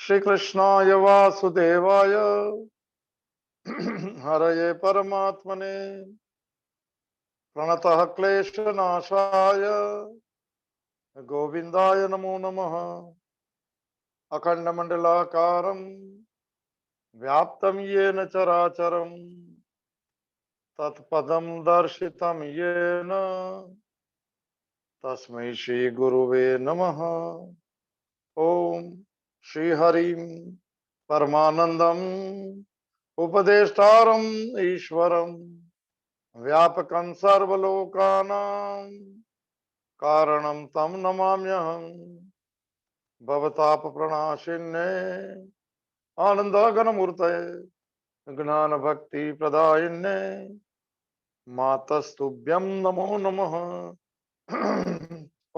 श्री कृष्णाय वासुदेवाय हरये परमात्मने प्रणतः क्लेशनाशाय गोविंदाय नमो नमः। अखंडमंडलाकारं व्याप्तं येन चराचरं तत्पदं दर्शितं येन तस्मै श्री गुरुवे नमः। ओम श्री हरिं परमानंदं उपदेष्टारं ईश्वरं व्यापकं सर्वलोकानां कारणं तं नमाम्यहम्। भवतापप्रणाशिन्ने आनन्दाघनमूर्तये ज्ञान भक्ति प्रदायिन्ने मातस्तुभ्यं नमो नमः।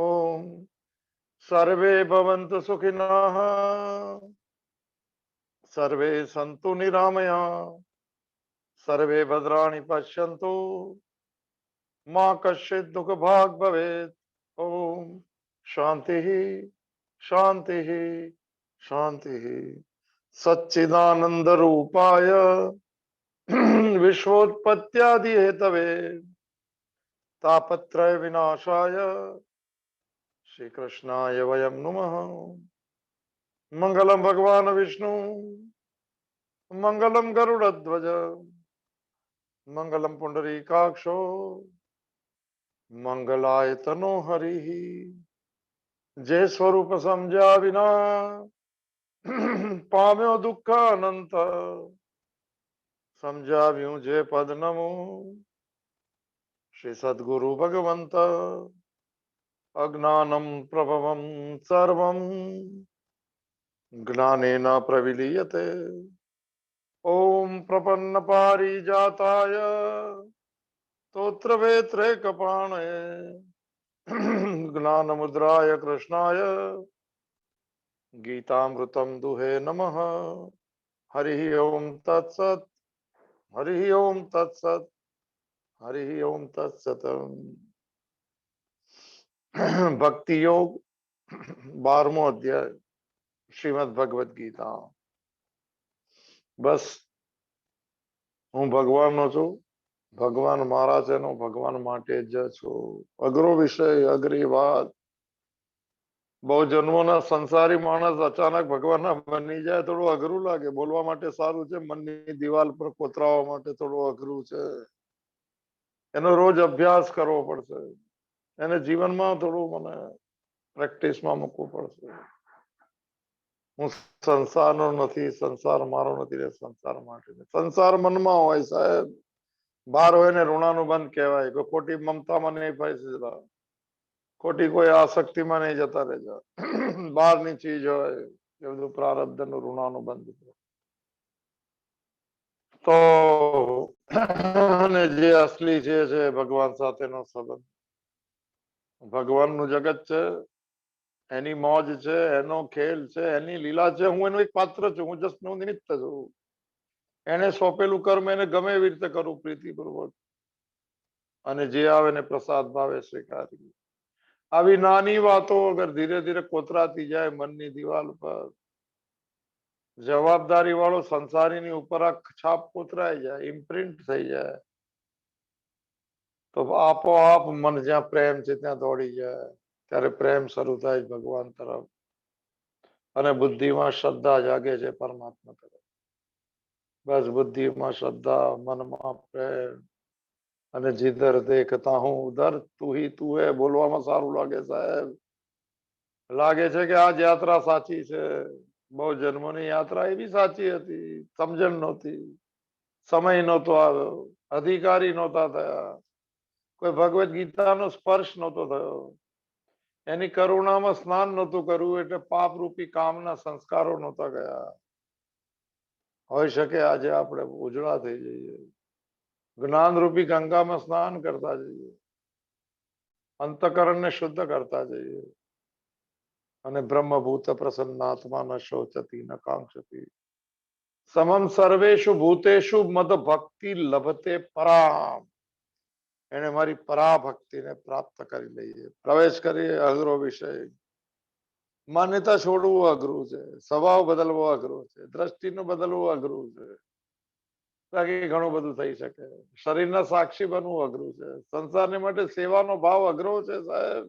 ओम सर्वे भवन्तु सुखिनः सर्वे सन्तु निरामयाः सर्वे भद्राणि पश्यन्तु माँ कश्चित् दुःखभाग् भवेत्। ओम शांति शांति शांति। सच्चिदानंद रूपाय विश्वोत्पत्त्यादि हेतवे तापत्रय विनाशाय श्री कृष्णाय वयं नुमः। मंगलम भगवान विष्णु मंगलम गरुड़ध्वज मंगलम पुंडरीकाक्षो मंगलाय तनो हरि। जय स्वरूप समझा बिना पाम्यो दुख अनंत समझा व्यूं जय पद नमो श्री सद्गुरु भगवंत अज्ञानम प्रभवं सर्वं ज्ञानेन प्रविलीयते। ओम प्रपन्न पारिजाताय स्तोत्रवेत्रैकपाणये ज्ञानमुद्राय कृष्णाय गीतामृतं दुहे नमः। हरि ओम तत्सत् हरि ओम तत्सत् हरि ओम तत्सत्। भक्ति योग 12वां अध्याय श्रीमद् भगवद गीता। बस હું ભગવાનનો છું, ભગવાન મારા છે નો ભગવાન માટે જ છું। અઘરો વિષય અઘરી વાત। બહુ જન્મોના સંસારી માણસ અચાનક ભગવાનના બની જાય થોડું અઘરું લાગે। બોલવા માટે સારું છે, મનની દિવાલ પર કોતરાવા માટે થોડું અઘરું છે। એનો રોજ અભ્યાસ કરવો પડશે, એને જીવનમાં થોડું મને પ્રેક્ટિસમાં મૂકવું પડશે। હું સંસારનો નથી, સંસાર મારો નથી, સંસાર માટે સંસાર મનમાં હોય સાહેબ। બહાર હોય ને ઋણાનું બંધ કહેવાય। કોઈ ખોટી મમતામાં નહીં ફસાતા, ખોટી કોઈ આસક્તિમાં નહીં જતા રહેજા। બહારની ચીજ હોય એ બધું પ્રારબ્ધનું ઋણાનું બંધ તો અને જે અસલી છે ભગવાન સાથેનો સંબંધ। ભગવાનનું જગત છે, એની મોજ છે, એનો ખેલ છે, એની લીલા છે। હું એનો એક પાત્ર છું, હું જસ્ટ નું નિમિત્ત છું। એને સોંપેલું કર્મ એને ગમે એવી રીતે કરું પ્રીતિપૂર્વક, અને જે આવે ને પ્રસાદ ભાવે સ્વીકારી। આવી નાની વાતો અગર ધીરે ધીરે કોતરાતી જાય મનની દિવાલ પર, જવાબદારી વાળો સંસારીની ઉપર આ છાપ કોતરાઈ જાય, ઇમ્પ્રિન્ટ થઈ જાય, તો આપોઆપ મન જ્યાં પ્રેમ છે ત્યાં દોડી જાય। ત્યારે પ્રેમ શરૂ થાય ભગવાન તરફ, અને બુદ્ધિમાં શ્રદ્ધા જાગે છે પરમાત્મા તરફ। બસ બુદ્ધિમાં શ્રદ્ધા, મનમાં પ્રેમ, અને જીધર દેખતા હું ઉધર તું હી તું હે। બોલવામાં સારું લાગે સાહેબ, લાગે છે કે આ જ યાત્રા સાચી છે। બહુ જન્મોની યાત્રા એ બી સાચી હતી, સમજણ નહોતી, સમય નહોતો આવ્યો, અધિકારી નહોતા થયા, કોઈ ભગવદ ગીતાનો સ્પર્શ નહોતો થયો, એની કરુણામાં સ્નાન નહોતું કરવું, એટલે પાપ રૂપી કામના સંસ્કારો નહોતા ગયા। હોઈ શકે આજે આપણે ઉજળા થઈ જઈએ, જ્ઞાન રૂપી ગંગામાં સ્નાન કરતા જઈએ, અંતકરણને શુદ્ધ કરતા જઈએ, અને બ્રહ્મભૂત પ્રસન્નાત્મા ન શોચતી ન કાંક્ષતી સમમ સર્વેષુ ભૂતેષુ મદ ભક્તિ લભતે પરામ। એને મારી પરાભક્તિને પ્રાપ્ત કરી લઈએ, પ્રવેશ કરીએ અઘરો વિષય। માન્યતા છોડવું અઘરું છે, સ્વભાવ બદલવો અઘરો છે, દ્રષ્ટિનું બદલવું અઘરું છે, બાકી ઘણું બધું થઈ શકે. શરીરના સાક્ષી બનવું અઘરું છે, સંસારની માટે સેવાનો ભાવ અઘરો છે સાહેબ.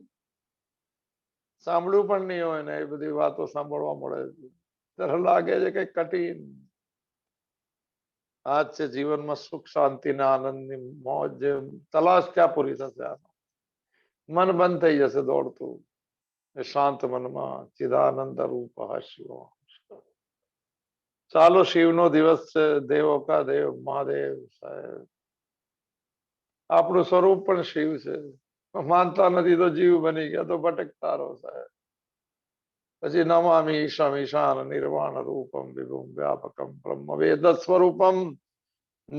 સાંભળ્યું પણ નહીં હોય ને એ બધી વાતો સાંભળવા મળે છે ત્યારે લાગે છે કે કઠિન. આજ છે જીવનમાં સુખ શાંતિ ને આનંદની મોજ જે તલાશ ક્યાં પૂરી થશે? આનો મન બંધ થઈ જશે દોડતું. શાંત મનમાં ચિદાનંદ રૂપ શિવ. ચાલો શિવનો દિવસ છે, દેવો કા દેવ મહાદેવ સાહેબ. આપણું સ્વરૂપ પણ શિવ છે. માનતા નથી તો જીવ બની ગયા તો ભટકતા રહો સાહેબ. પછી નમામિ ઈશમ ઈશાન નિર્વાણ રૂપમ વિભુમ વ્યાપકમ બ્રહ્મ વેદ સ્વરૂપમ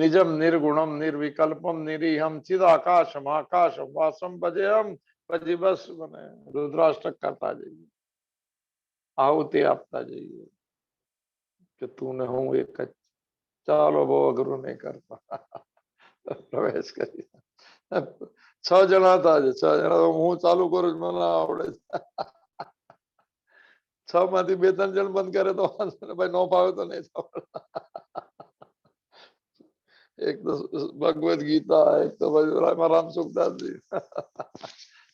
નિજમ નિર્ગુણમ નિર્વિકલ્પમ નિરીહમ ચિદાકાશમ આકાશમ વાસમ ભજેહમ. પછી બસ મને રુદ્રાષ્ટક કરતા જઈએ, આહુતિ આપતા જઈએ કે તું ને હું એક જ. ચાલો બહુ અઘરું નહીં કરતા. પ્રવેશ કરી 6 જણા હતા. 6 જણા હું ચાલુ કરું છું, મને આવડે છે. 6 માંથી 2-3 જણ બંધ કરે તો ભાઈ નો ફાવે તો નહીં. એક તો ભગવદ ગીતા, એક તો રામ સુખદાસજી.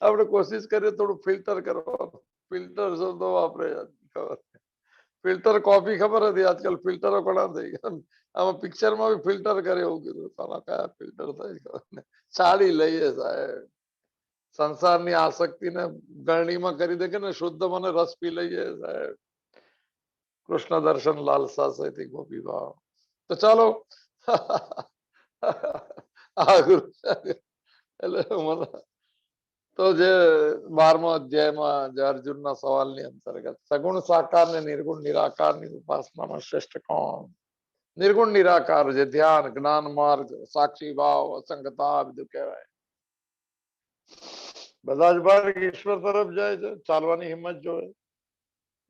આપણે કોશિશ કરીએ થોડું ફિલ્ટર કરવાનું. ફિલ્ટર શબ્દો વાપરે. ફિલ્ટર કોફી ખબર હતી? આજકાલ ફિલ્ટરો ઘણા થઈ ગયા. આમાં પિક્ચરમાં બી ફિલ્ટર કરે એવું કીધું. કયા ફિલ્ટર થાય ખબર નહીં. ચાલી લઈએ સાહેબ. સંસારની આસક્તિને ગરણીમાં કરી દે કે ને શુદ્ધ મને રસ પી લઈએ સાહેબ. કૃષ્ણ દર્શન લાલસા સહિત ગોપી ભાવ. તો ચાલો એટલે મને તો જે 12મા અધ્યાયમાં જે અર્જુનના સવાલની અંતર્ગત સગુણ સાકાર ને નિર્ગુણ નિરાકારની ઉપાસનામાં શ્રેષ્ઠ કોણ? નિર્ગુણ નિરાકાર જે ધ્યાન જ્ઞાન માર્ગ સાક્ષી ભાવ અસંગતા બધું કહેવાય. બધા જ ભાગ ઈશ્વર તરફ જાય છે. ચાલવાની હિંમત જોવે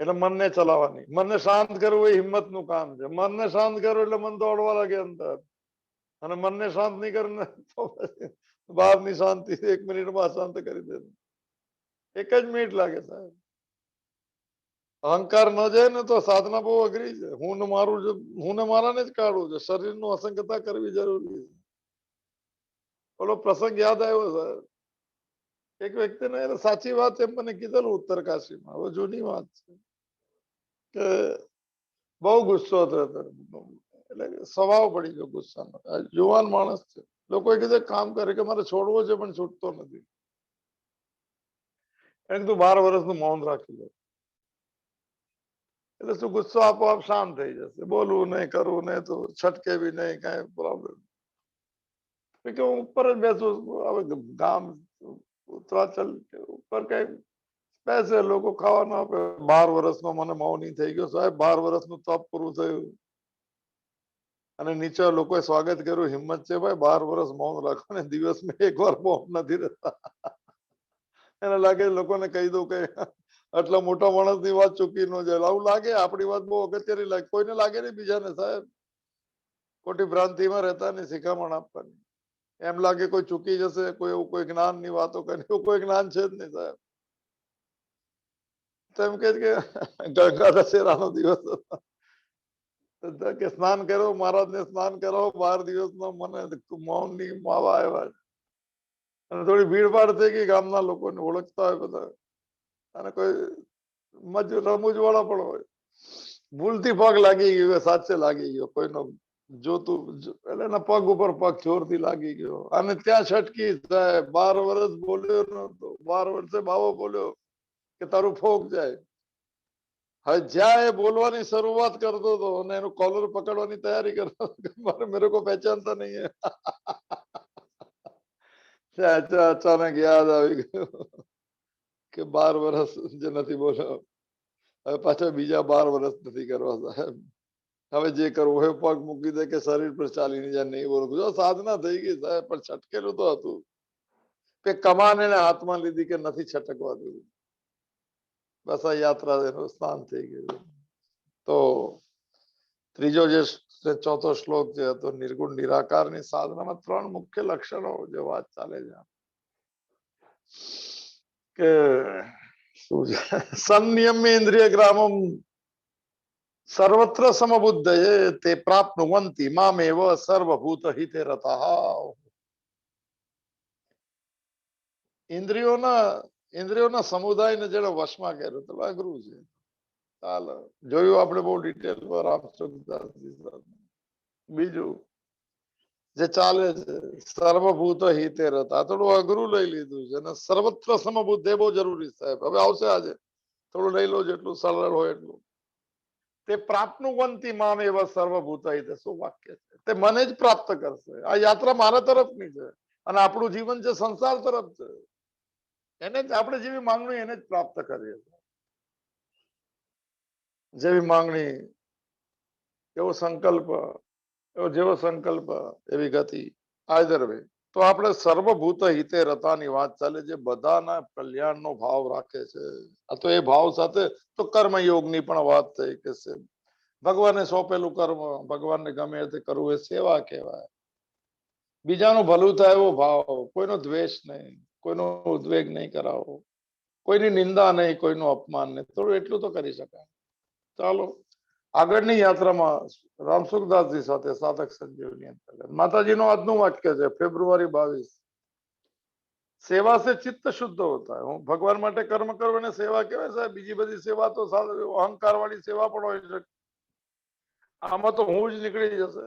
એટલે મનને ચલાવવાની. મનને શાંત કરવું એ હિંમત નું કામ છે. મનને શાંત કરવું એટલે મન દોડવા લાગે અંદર. અને મનને શાંત નહીં કરે તો બહારની શાંતિ 1 મિનિટમાં શાંત કરી દે. 1 જ મિનિટ લાગે સાહેબ. અહંકાર ન જાય ને તો સાધના બહુ અઘરી છે. હું ને મારું છે, હું ને મારાને જ કાઢવું છે. શરીરનું અસંગતા કરવી જરૂરી છે. ઓલો પ્રસંગ યાદ આવ્યો સાહેબ. એક વ્યક્તિને સાચી વાત એમ મને કીધેલું ઉત્તરકાશીમાં. હવે જૂની વાત છે કે બહુ ગુસ્સો હતો. એટલે સ્વભાવ પડી ગયો ગુસ્સાનો. જુવાન માણસ છે. લોકોએ કીધું કામ કરે કે મારે છોડવો છે પણ છૂટતો નથી. એને તું 12 વર્ષનું મૌન રાખી લે એટલે શું ગુસ્સો આપોઆપ શાંત થઈ જશે. બોલવું નહીં, કરવું નહીં, તો છટકે બી નહીં, કઈ પ્રોબ્લેમ. કે હું ઉપર જ બેસું. હવે ગામ ઉત્તરાચલ ઉપર કઈ બેસે લોકો ખાવા ના આપે. 12 વર્ષનો મને મૌની થઈ ગયો સાહેબ. 12 વર્ષનું તપ પૂરું થયું અને નીચે લોકોએ સ્વાગત કર્યું. હિંમત છે ભાઈ 12 વર્ષ મૌન રાખવાને. દિવસમાં 1 વાર મૌન નથી રહેતા. એને લાગે લોકોને કહી દઉં કે આટલા મોટા માણસની વાત ચૂકી ન જાય. આવું લાગે આપણી વાત બહુ અગત્યની લાગે. કોઈને લાગે નહીં બીજાને સાહેબ. ખોટી ભ્રાંતિમાં રહેતા નહીં. શિખામણ આપવાની. એમ લાગે કોઈ ચૂકી જશે, કોઈ એવું કોઈ જ્ઞાનની વાતો કરી. એવું કોઈ જ્ઞાન છે જ નહીં સાહેબ. તો એમ કે ગંગા દશેરાનો દિવસ હતો કે સ્નાન કરો, મહારાજને સ્નાન કરાવો. 12 દિવસનો મને મૌનની માવા આવ્યા છે. અને થોડી ભીડભાડ થઈ ગઈ. ગામના લોકોને ઓળખતા હોય બધા. અને કોઈ રમૂજ વાળા પણ હોય. ભૂલથી પગ લાગી ગયો, સાચે લાગી ગયો. કોઈનો જોતું એટલે એના પગ ઉપર પગ જોરથી લાગી ગયો. અને ત્યાં છટકી સાહેબ. 12 વર્ષ બોલ્યો નતો. 12 વર્ષે બાવો બોલ્યો કે તારું ફોક જાય. હવે જ્યાં એ બોલવાની શરૂઆત કરતો હતો અને એનું કોલર પકડવાની તૈયારી કરતો હતો, મેરે કો પહેચાનતા નહીં હે. અચાનક યાદ આવી ગયું કે 12 વર્ષ જે નથી બોલ્યો, હવે પાછા બીજા 12 વર્ષ નથી કરવા સાહેબ. હવે જે કરવું હોય પગ મૂકી દે કે શરીર પર ચાલીને જાય. નહીં બોલું. સાધના થઈ ગઈ સાહેબ. પણ છટકેલું તો હતું કે કમાન એને હાથમાં લીધી કે નથી છટકવા દીધું. બસ આ યાત્રા એનું સ્થાન થઈ ગયું. તો ત્રીજો જે ચોથો શ્લોક જે હતો નિર્ગુણ નિરાકારની સાધનામાં 3 મુખ્ય લક્ષણો જે વાત ચાલે છે કે શું છે? સંયમ્ય ઇન્દ્રિય ગ્રામમ સર્વત્ર સમબુદ્ધયે તે પ્રાપ્નુવંતિ મામેવ સર્વભૂત હિતે રતાઃ. ઇન્દ્રિયોના સમુદાયને જેને વશમાં કર્યો તો અઘરું છે. ચાલો જોયું આપણે બહુ ડિટેલમાં રામચંદ્રદાસજી સાથે. બીજું જે ચાલે છે સર્વભૂત હિતે રતા, થોડું અઘરું લઈ લીધું છે અને સર્વત્ર સમબુદ્ધ બહુ જરૂરી સાહેબ. હવે આવશે આજે, થોડું લઈ લો જેટલું સરળ હોય એટલું. તે પ્રાપ્નુવંતિ મામ એવા સર્વભૂત હિતે, શું વાક્ય છે? તે મને જ પ્રાપ્ત કરશે. આ યાત્રા મારા તરફની છે અને આપણું જીવન છે સંસાર તરફ છે. એને જ આપણે જેવી માંગણી એને જ પ્રાપ્ત કરીએ છીએ. જેવી માંગણી એવો સંકલ્પ, જેવો સંકલ્પ એવી ગતિ. આઈધર વે તો આપણે સર્વભૂત હિતે રતાની વાત ચાલે, જે બધાના કલ્યાણનો ભાવ રાખે છે. આ તો એ ભાવ સાથે તો કર્મયોગની પણ વાત થઈ કે છે ભગવાને સોંપેલું કર્મ ભગવાનને ગમે તે કરવું એ સેવા કહેવાય. બીજાનું ભલું થાય એવો ભાવ, કોઈનો દ્વેષ નહીં, કોઈનો ઉદ્વેગ નહીં કરાવો, કોઈની નિંદા નહીં, કોઈનું અપમાન નહીં. થોડું એટલું તો કરી શકાય. ચાલો આગળની યાત્રામાં રામસુખદાસજી સાથે સાધક સંજીવની અંતર્ગત માતાજીનો આજનું વાક્ય છે ફેબ્રુઆરી 22. સેવા સે ચિત્ત શુદ્ધ હોતા है. હું ભગવાન માટે કર્મ કરું અને સેવા કહેવાય સાહેબ. બીજી બધી સેવા તો અહંકાર વાળી સેવા પણ હોય છે. આમાં તો હું જ નીકળી જશે.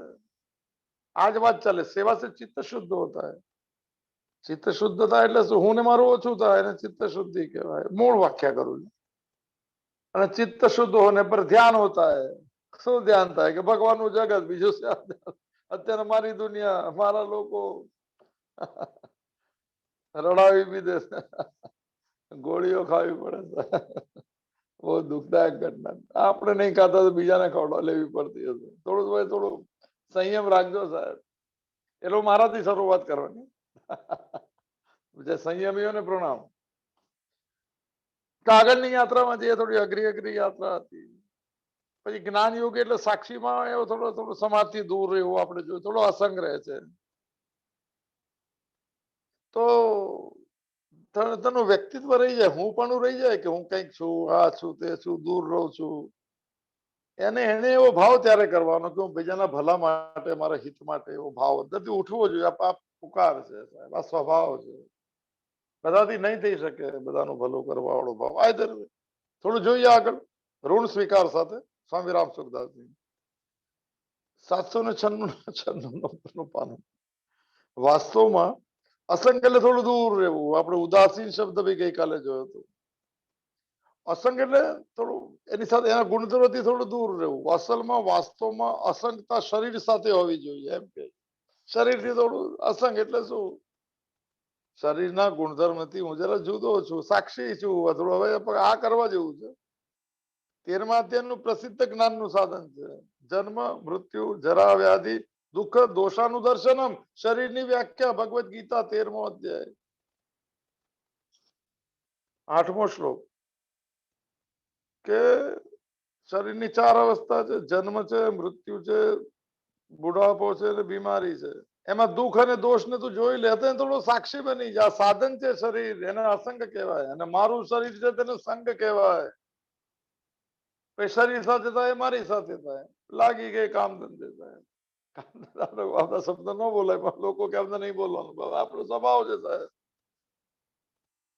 આજ વાત ચાલે, સેવા સે ચિત્ત શુદ્ધ હોતા है. ચિત્ત શુદ્ધ થાય એટલે શું? હું ને મારું ઓછું થાય એને ચિત્ત શુદ્ધિ કહેવાય. મૂળ વ્યાખ્યા કરું છું. અને ચિત્ત શુદ્ધ હોને પર ધ્યાન હોતા है. શું ધ્યાન થાય કે ભગવાનનું જગત, બીજું અત્યારે મારી દુનિયા, મારા લોકો રડાવી બી દે, ગોળીઓ ખાવી પડે. બહુ દુઃખદાયક ઘટના. આપણે નહીં ખાતા તો બીજાને ખવડાવ લેવી પડતી હશે. થોડું સંયમ રાખજો સાહેબ. એટલે મારાથી શરૂઆત કરવાની. જે સંયમીઓને પ્રણામ. આગળની યાત્રામાં જે થોડી અઘરી યાત્રા હતી. પછી જ્ઞાન યોગ એટલે સાક્ષીમાં એવો થોડો સમાજથી દૂર રહેવું આપણે જોયું, થોડો અસંગ રહે છે. તો તેનું વ્યક્તિત્વ રહી જાય, હું પણ રહી જાય કે હું કંઈક છું, આ છું, તે છું, દૂર રહું છું. એને એવો ભાવ ત્યારે કરવાનો કે હું બીજાના ભલા માટે, મારા હિત માટે એવો ભાવ અંદરથી ઉઠવો જોઈએ. આ પુકાર છે સાહેબ, આ સ્વભાવ છે. બધાથી નહીં થઈ શકે બધાનું ભલું કરવા વાળો ભાવ. આઈધર થોડું જોઈએ આગળ ઋણ સ્વીકાર સાથે સ્વામી રામસુખદાસજી 796 પાનું. વાસ્તવમાં અસંગ એટલે થોડું દૂર રહેવું. આપણે ઉદાસીન શબ્દ બી ગઈકાલે જોયો હતો. અસંગ એટલે થોડું એની સાથે એના ગુણધર્મથી થોડું દૂર રહેવું. અસલમાં વાસ્તવમાં અસંગતા શરીર સાથે હોવી જોઈએ. એમ કે શરીરથી થોડું અસંગ એટલે શું? શરીરના ગુણધર્મથી હું જરા જુદો છું, સાક્ષી છું. થોડું હવે આ કરવા જેવું છે. 13મા અધ્યાયનું પ્રસિદ્ધ જ્ઞાનનું સાધન છે. જન્મ, મૃત્યુ, જરા, વ્યાધિ, દુઃખ, દોષાનું દર્શનમ. શરીરની વ્યાખ્યા ભગવદ ગીતા 13મો અધ્યાય 8મો શ્લોક. કે શરીરની 4 અવસ્થા છે. જન્મ છે, મૃત્યુ છે, બુઢાપો છે અને બીમારી છે. એમાં દુઃખ અને દોષ ને તું જોઈ લે, થોડો સાક્ષી બની જા. સાધન છે શરીર, એને અસંગ કહેવાય. અને મારું શરીર છે તેને સંગ કહેવાય. શરીર સાથે થાય, મારી સાથે થાય, લાગી ગઈ કામ ધંધે થાય. આપણા શબ્દ ન બોલાય પણ લોકો કે અમને નહીં બોલવાનું. આપણો સ્વભાવ છે સાહેબ.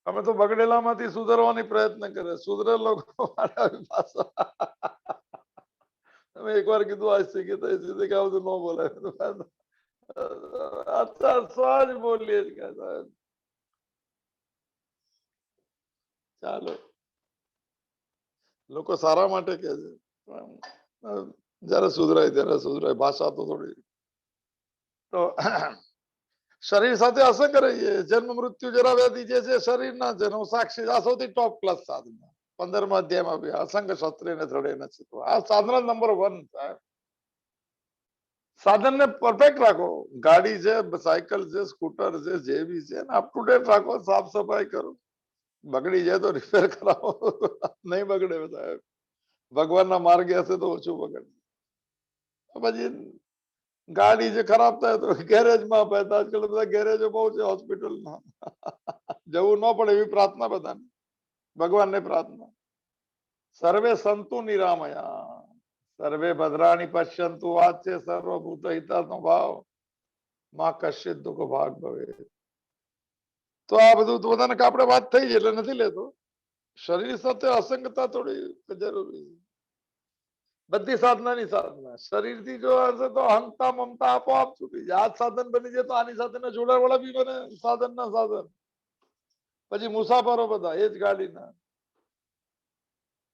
અમે તો બગડેલામાંથી સુધારવાની પ્રયત્ન કરે. સુધરેલ લોકો તમે એકવાર કીધું આજ શીખી કે આ બધું ન બોલાય. અત્યાર સહજ બોલીએ જ કે સાહેબ. ચાલો લોકો સારા માટે કે છે. જયારે સુધરાય ત્યારે સુધરાય. ભાષા તો થોડી તો શરીર સાથે અસંગ રહીએ. જન્મ, મૃત્યુ, જરા, વ્યાધિ જે છે શરીરના છે. સાક્ષી આ સૌથી ટોપ ક્લાસ સાધન. 15મા અધ્યાયમાં બી અસંગ ક્ષત્રિયને દ્રઢે નથી. આ સાધન નંબર 1 સાહેબ. સાધનને પરફેક્ટ રાખો. ગાડી છે, સાયકલ છે, સ્કૂટર છે, જે બી છે અપ ટુ ડેટ રાખો. સાફ સફાઈ કરો. બગડી જાય તો રિપેર કરાવો. નહીં બગડે સાહેબ. ભગવાનના માર્ગે હશે તો ઓછું બગડે. પછી ગાડી જે ખરાબ થાય તો ગેરેજમાં અપાય. આજકાલ બધા ગેરેજો બહુ છે હોસ્પિટલમાં. જવું ન પડે એવી પ્રાર્થના બધાને. ભગવાનને પ્રાર્થના. સર્વે સંતુ નિરામયા, સર્વે ભદ્રાણી પશ્યંતુ, વાત છે સર્વભૂત હિતાનો ભાવ, માં કશ્ચિત દુઃખ ભાગ ભવે. તો આ બધું પોતાને આપણે વાત થઈ એટલે નથી લેતો. શરીર સાથે અસંગતા થોડી જરૂરી છે. બધી સાધનાની સાધના શરીરથી જો હશે તો અહંતા મમતા આપોઆપ છૂટી જાય. આ સાધન બની જાય તો આની સાથે જોડાવાળા બી બને સાધન ના સાધન. પછી મુસાફરો બધા એ જ ગાડીના.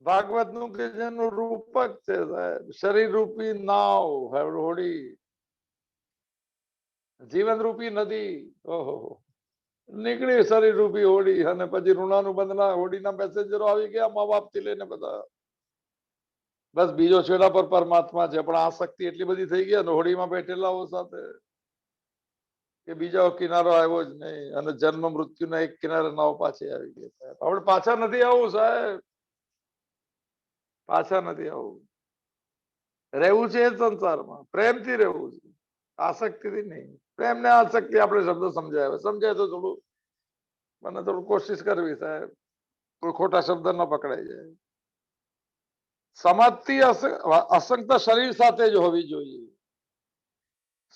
ભાગવત નું કે જેનું રૂપક છે સાહેબ, શરીર રૂપી નાવ હોડી, જીવન રૂપી નદી. ઓહો, નીકળી શરીર રૂપી હોડી અને પછી ઋણાનું બંધના હોડીના પેસેન્જરો આવી ગયા, મા બાપ થી લઈને બધા. બસ બીજો છેડા પર પરમાત્મા છે, પણ આસક્તિ એટલી બધી થઈ ગયા ને હોડીમાં બેઠેલાઓ સાથે કે બીજો કિનારો આવ્યો જ નહીં, અને જન્મ મૃત્યુના એક કિનારે નાવ પાછી આવી ગઈ. સાહેબ આપણે પાછા નથી આવું સાહેબ, પાછા નથી આવું. રહેવું છે એ સંસારમાં, પ્રેમથી રહેવું છે, આસક્તિથી નહીં. પ્રેમ ને આસક્તિ આપણે શબ્દો સમજાય તો થોડું મને થોડું કોશિશ કરવી સાહેબ, કોઈ ખોટા શબ્દ ન પકડાઈ જાય. સમાજથી અસંગતા શરીર સાથે જ હોવી જોઈએ.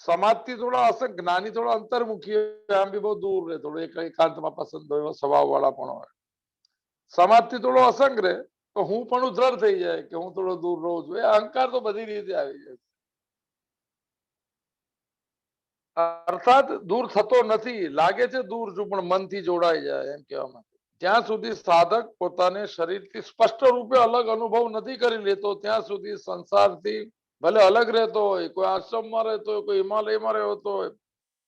સમાજથી થોડા અસંગ જ્ઞાની થોડો અંતર્મુખી, આમ બી બહુ દૂર રહે, થોડું એકાંતમાં પસંદ હોય, સ્વભાવ વાળા પણ હોય. સમાજથી થોડો અસંગ રહે તો હું પણ દ્રઢ થઈ જાય કે હું થોડો દૂર રહું છું. એ અહંકાર તો બધી રીતે આવી જાય. અર્થાત દૂર થતો નથી, લાગે છે દૂર છું પણ મનથી જોડાઈ જાય એમ કહેવામાં. જ્યાં સુધી સાધક પોતાને શરીરથી સ્પષ્ટ રૂપે અલગ અનુભવ નથી કરી લેતો ત્યાં સુધી સંસારથી ભલે અલગ રહેતો હોય, કોઈ આશ્રમમાં રહેતો હોય, કોઈ હિમાલયમાં રહેતો હોય,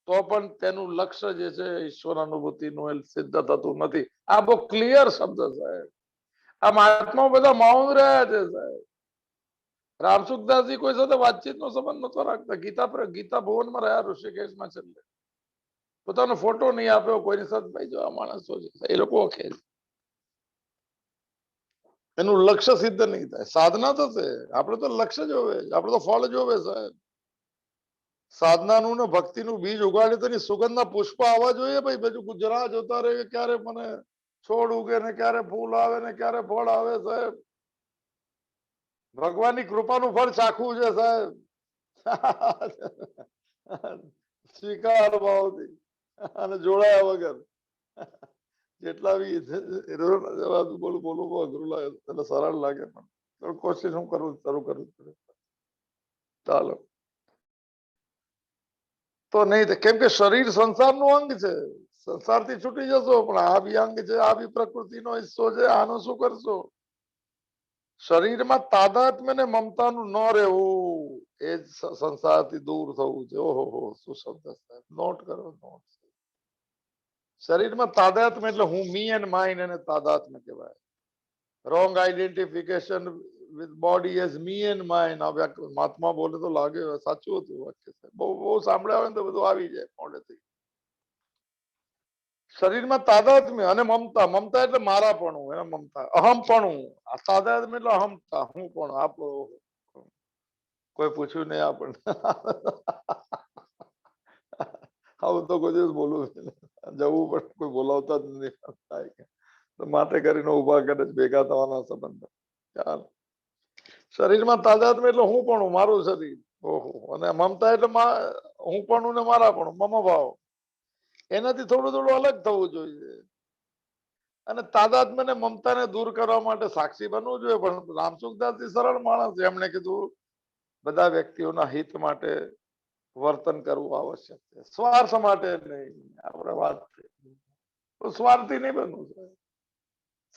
તો પણ તેનું લક્ષ્ય જે છે ઈશ્વર અનુભૂતિનું સિદ્ધ થતું નથી. આ બહુ ક્લિયર શબ્દ સાહેબ. આ મહાત્મા બધા મૌન રહ્યા છે સાહેબ. રામસુખદાસજી કોઈ સાથે વાતચીતનો સંબંધ નતો રાખતા. ગીતા ભુવનમાં રહ્યા ઋષિકેશમાં, છેલ્લે પોતાનો ફોટો નહીં આપ્યો કોઈની સાથે. ભાઈ જો આ માણસો છે એ લોકો ઓળખે છે, એનું લક્ષ્ય સિદ્ધ નહીં થાય. સાધના થશે, આપણે તો લક્ષ્ય જોવે, આપણે તો ફળ જોવે સાહેબ. સાધનાનું ને ભક્તિનું બીજ ઉગાડે તો એની સુગંધના પુષ્પ આવવા જોઈએ. ભાઈ બધું ગુજરાત જોતા રહે ક્યારે મને છોડ ઉગે ને ક્યારે ફૂલ આવે ને ક્યારે ફળ આવે સાહેબ. ભગવાનની કૃપાનું ફળ ચાખવું છે સાહેબ. સ્વીકાર ભાવથી અને જોડાયા વગર. જેટલા બી બોલું બોલું અઘરું લાગે, એટલે સરળ લાગે, પણ કોશિશ હું કરું શરૂ કરું. ચાલો તો નહીં, કેમ કે શરીર સંસારનું અંગ છે. સંસારથી છૂટી જશો પણ આ બી અંગ છે, આ બી પ્રકૃતિનો હિસ્સો છે. આનું શું કરશો? શરીરમાં તાદાત્મ્ય ને મમતાનું ન રહેવું, એ જ સંસારથી દૂર થવું છે. ઓહો, શું શબ્દ સાહેબ, નોટ કરો, નોટ. શરીરમાં તાદાત્મ્ય એટલે હું, મી એન્ડ માઇન, એને તાદાત્મ્ય કહેવાય. Wrong identification with body as me and mine. આ મહાત્મા બોલે તો લાગે સાચું હતું વાક્ય. બહુ બહુ સાંભળ્યા હોય ને તો બધું આવી જાય મોઢેથી. શરીરમાં તાદાત્મ્ય અને મમતા. મમતા એટલે મારાપણું, એને મમતા. અહમપણું. આ તાદાત્મ્ય એટલે અહમતા, હું પણ આપણો. કોઈ પૂછ્યું નહીં આપણને. આવું તો કોઈ દિવસ બોલવું જવું પણ કોઈ બોલાવતા જ નથી. માટે કરીને ઉભા કરે ભેગા થવાના સંબંધ. ચાલો, શરીરમાં તાદાત્મ્ય એટલે હું પણ, મારું શરીર. ઓહો, અને મમતા એટલે હું પણ ને મારા પણ, મમ ભાવ. એનાથી થોડું થોડું અલગ થવું જોઈએ. અને તાદાત્મ્ય ને મમતાને દૂર કરવા માટે સાક્ષી બનવું જોઈએ. પણ રામસુખદાસજી સરળ માણસ છે, એમણે કીધું બધા વ્યક્તિઓના હિત માટે વર્તન કરવું આવશ્યક છે, સ્વાર્થ માટે નહીં. આપણે વાત સ્વાર્થી નહીં બનવું.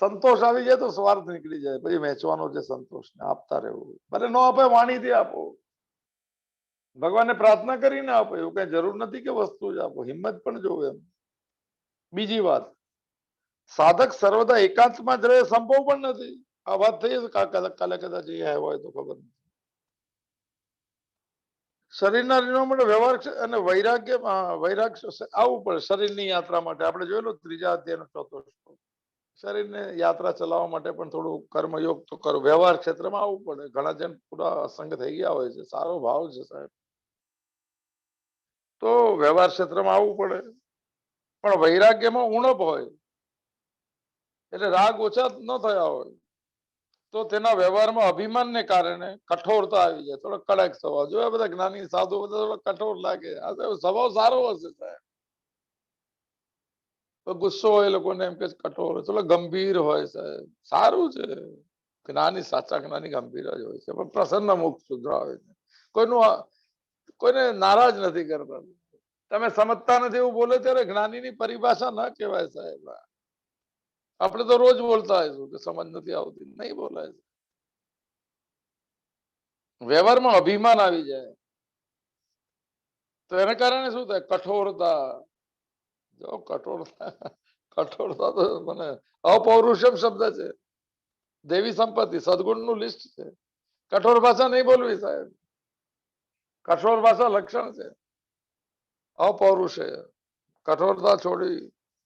સંતોષ આવી જાય તો સ્વાર્થ નીકળી જાય, પછી વેચવાનો છે સંતોષ ને આપતા રહેવું. ભલે ન આપે વાણીથી આપો, ભગવાનને પ્રાર્થના કરીને આપો. એવું કઈ જરૂર નથી કે વસ્તુ જ આપો, હિંમત પણ જોવે એમ. બીજી વાત, સાધક સર્વદા એકાંતમાં જ રહે સંભવ પણ નથી. આ વાત થઈ કાલે કદાચ હોય તો ખબર નથી. શરીરના નિર્ણયો માટે વ્યવહાર અને વૈરાગ્ય આવવું પડે. શરીરની યાત્રા માટે આપણે જોયેલું ત્રીજા અધ્યાયનો ચોથો શ્લોક. શરીરને યાત્રા ચલાવવા માટે પણ થોડું કર્મયોગ તો કરો. વ્યવહાર ક્ષેત્રમાં આવવું પડે. ઘણા જણ પૂરા અસંગ થઈ ગયા હોય છે, સારો ભાવ છે સાહેબ, તો વ્યવહાર ક્ષેત્રમાં આવવું પડે. પણ વૈરાગ્યમાં ઉણપ હોય એટલે રાગ ઓછા ન થયા હોય તો તેના વ્યવહારમાં અભિમાનને કારણે કઠોરતા આવી જાય, થોડો કડક સ્વભાવ. જોયા બધા જ્ઞાની સાધુ બધા થોડો કઠોર લાગે, આ તો સ્વભાવ સારો હશે સાહેબ. તો ગુસ્સો હોય એ લોકોને એમ કે કઠોર હોય, થોડો ગંભીર હોય સાહેબ, સારું છે. જ્ઞાની સાચા જ્ઞાની ગંભીર જ હોય છે, પણ પ્રસન્ન મુખ સુધરાવે છે, કોઈને નારાજ નથી કરતા. તમે સમજતા નથી એવું બોલે ત્યારે જ્ઞાનીની પરિભાષા ના કહેવાય સાહેબ. આપણે તો રોજ બોલતા હોઈશું કે સમજ નથી આવતી, નહીં બોલાય. વ્યવહારમાં અભિમાન આવી જાય તો એને કારણે શું થાય? કઠોરતા. જો કઠોરતા તો મને અપૌરુષમ શબ્દ છે, દેવી સંપત્તિ, સદગુણનું લિસ્ટ છે. કઠોર ભાષા નહીં બોલવી સાહેબ. કઠોર ભાષા લક્ષણ છે અપૌરુષે. કઠોરતા છોડી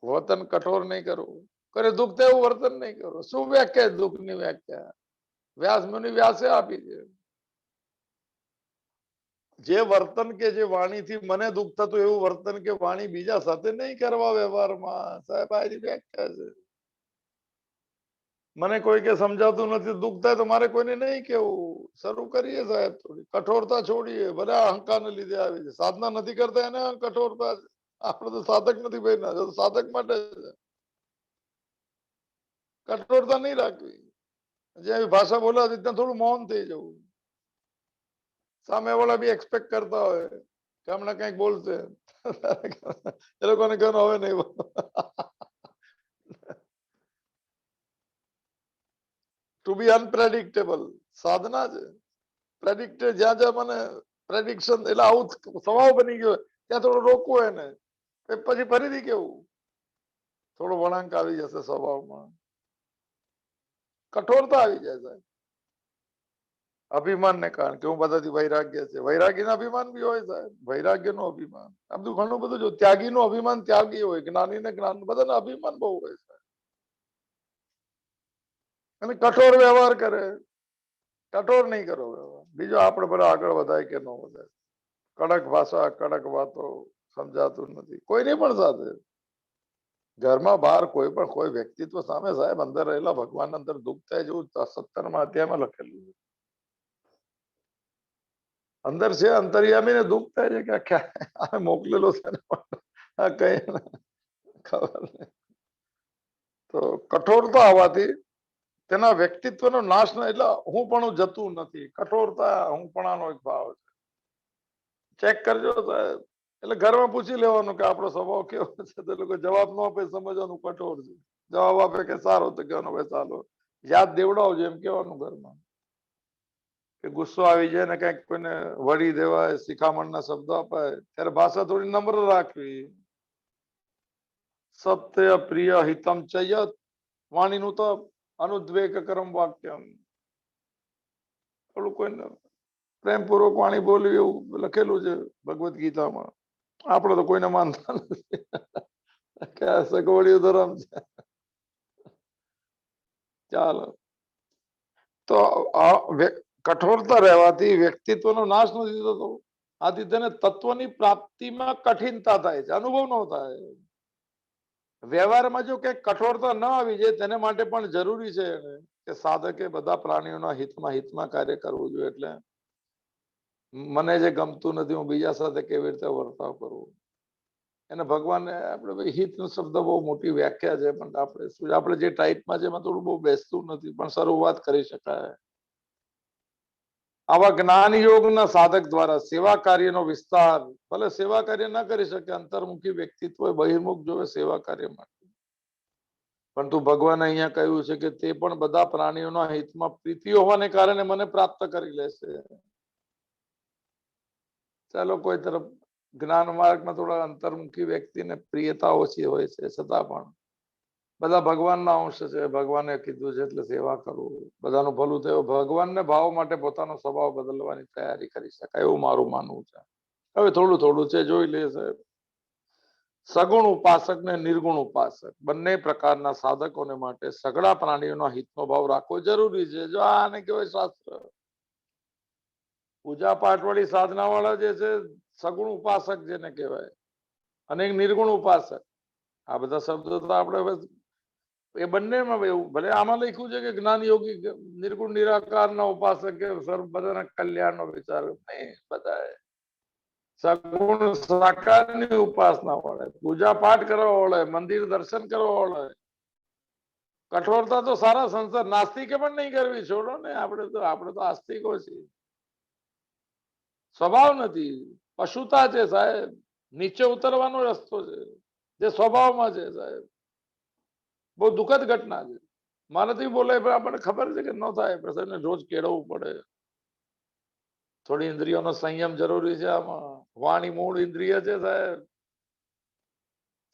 વર્તન કઠોર નહીં કરવું, કરે દુઃખ તેવું વર્તન નહીં કરવું. શું વ્યાખ્યા દુઃખની વ્યાખ્યા? વ્યાસ મુનિ વ્યાસે આપી છે. જે વર્તન કે જે વાણીથી મને દુઃખ થતું એવું વર્તન કે વાણી બીજા સાથે નહીં કરવા વ્યવહારમાં. સાહેબ આની વ્યાખ્યા છે. મને કોઈ કે સમજાતું નથી, દુઃખ થાય તો મારે કોઈને નહીં કેવું. શરૂ કરીએ સાહેબ, થોડી કઠોરતા છોડીએ. બધા અહંકારને લીધે આવી છે. સાધના નથી કરતા એને કઠોરતા છે. આપણે તો સાધક નથી ભાઈ, ના સાધક માટે છે. કઠોરતા નહીં રાખવી. જે ભાષા બોલાતી ત્યાં થોડું મૌન થઈ જવું. સામે વાળા બી એક્સપેક્ટ કરતા હોય કે હમણાં કઈક બોલશે, એ લોકોને કહો હવે નહીં બોલો. ટુ બી અનપ્રેડિક્ટેબલ સાધના છે. પ્રેડિક્ટેડ જ્યાં જ્યાં મને પ્રેડિક્શન એટલે આવું સ્વભાવ બની ગયો ત્યાં થોડું રોકવું એને, પછી ફરીથી કેવું થોડો વળાંક આવી જશે સ્વભાવમાં. કઠોરતા આવી જાય સાહેબ અભિમાન ને કારણે કે હું બધાથી વૈરાગ્ય છે. વૈરાગ્યનું અભિમાન બી હોય સાહેબ, વૈરાગ્યનું અભિમાન. આ બધું ઘણું બધું. જો ત્યાગીનું અભિમાન ત્યાગી હોય, જ્ઞાની ને જ્ઞાન, બધાને અભિમાન બહુ હોય સાહેબ. અને કઠોર વ્યવહાર કરે. કઠોર નહીં કરો વ્યવહાર. બીજો આપણે બધા આગળ વધાય કે ન વધાય. કડક ભાષા, કડક વાતો સમજાતું નથી કોઈની પણ સાથે. ઘરમાં બહાર કોઈ પણ કોઈ વ્યક્તિત્વ સામે સાહેબ અંદર રહેલા ભગવાન અંદર દુઃખ થાય જેવું 17મા અધ્યાયમાં લખેલું છે. અંદર છે અંતર્યામીને દુઃખ થાય છે કે આ મોકલેલો છે ને આ કઈ ખબર નહીં. તો કઠોરતા આવવાથી તેના વ્યક્તિત્વનો નાશ ન, એટલે હું પણ જતું નથી. કઠોરતા હું પણ એક ભાવ છે. ચેક કરજો સાહેબ. એટલે ઘરમાં પૂછી લેવાનું કે આપણો સ્વભાવ કેવો છે. તો લોકો જવાબ ન આપે સમજવાનું કઠોર છે. જવાબ આપે કે સારો તો કહેવાનો ભાઈ ચાલો યાદ દેવડાવજો એમ કેવાનું ઘરમાં. કે ગુસ્સો આવી જાય ને કઈક કોઈને વળી દેવાય, શિખામણના શબ્દો અપાય ત્યારે ભાષા થોડી નમ્ર રાખવી. સત્ય પ્રિય હિતમ ચયત વાણીનું તો અનુદ્વેગ કરમ વાક્યમ. થોડું કોઈને પ્રેમપૂર્વક વાણી બોલવી એવું લખેલું છે ભગવદ્ ગીતામાં. આપણે તો કોઈને માનતા નથી કે આ સગવડિયું ધર્મ છે. ચાલો તો કઠોરતા રહેવાથી વ્યક્તિત્વનો નાશ નથી થતો. આથી તેને તત્વની પ્રાપ્તિમાં કઠિનતા થાય છે, અનુભવ ન થાય. વ્યવહારમાં જો કઈક કઠોરતા ન આવી જાય તેને માટે પણ જરૂરી છે કે સાધકે બધા પ્રાણીઓના હિતમાં કાર્ય કરવું જોઈએ. એટલે મને જે ગમતું નથી હું બીજા સાથે કેવી રીતે વર્તાવ કરવું. એને ભગવાને આપણે હિતનો શબ્દ બહુ મોટી વ્યાખ્યા છે, પણ આપણે જે ટાઈપમાં છે એમાં થોડું બહુ બેસતું નથી, પણ શરૂઆત કરી શકાય. આવા જ્ઞાન યોગના સાધક દ્વારા સેવા કાર્યનો વિસ્તાર, ભલે સેવા કાર્ય ન કરી શકે, અંતર્મુખી વ્યક્તિત્વ બહિર્મુખ જોવે સેવા કાર્ય માટે, પરંતુ ભગવાને અહીંયા કહ્યું છે કે તે પણ બધા પ્રાણીઓના હિતમાં પ્રીતિ હોવાને કારણે મને પ્રાપ્ત કરી લેશે. ચાલો કોઈ તરફ જ્ઞાન માર્ગમાં થોડા અંતર્મુખી વ્યક્તિને પ્રિયતા ઓછી હોય છે, છતાં પણ બધા ભગવાનના અંશ છે. ભગવાને કીધું છે એટલે સેવા કરવું, બધાનું ભલું થયું. ભગવાનને ભાવ માટે પોતાનો સ્વભાવ બદલવાની તૈયારી કરી શકાય એવું મારું માનવું છે. હવે થોડું થોડું છે, જોઈ લે સાહેબ. સગુણ ઉપાસક ને નિર્ગુણ ઉપાસક બંને પ્રકારના સાધકોને માટે સઘળા પ્રાણીઓના હિતનો ભાવ રાખવો જરૂરી છે. જો આને કહેવાય શાસ્ત્ર. પૂજા પાઠ વાળી સાધના વાળા જે છે સગુણ ઉપાસક જેને કહેવાય, અને એક નિર્ગુણ ઉપાસક. આ બધા શબ્દો તો આપણે એ બંનેમાં એવું ભલે આમાં લખ્યું છે કે જ્ઞાન યોગી નિર્ગુણ નિરાકારના ઉપાસક કે સર્વ બધાના કલ્યાણનો વિચાર નહીં, બધા સગુણ સાકારની ઉપાસના વળે, પૂજા પાઠ કરવા વળે, મંદિર દર્શન કરવા વળે. કઠોરતા તો સારા સંસાર નાસ્તિકે પણ નહીં કરવી, છોડો ને. આપણે તો આસ્તિકો છીએ. સ્વભાવ નથી, પશુતા છે સાહેબ. નીચે ઉતરવાનો રસ્તો છે જે સ્વભાવમાં છે સાહેબ. બહુ દુઃખદ ઘટના છે. મારાથી બોલાય પણ આપણને ખબર છે કે ન થાય, પ્રસંગને રોજ કેળવવું પડે. થોડી ઇન્દ્રિયોનો સંયમ જરૂરી છે આમાં. વાણી મૂળ ઇન્દ્રિય છે સાહેબ.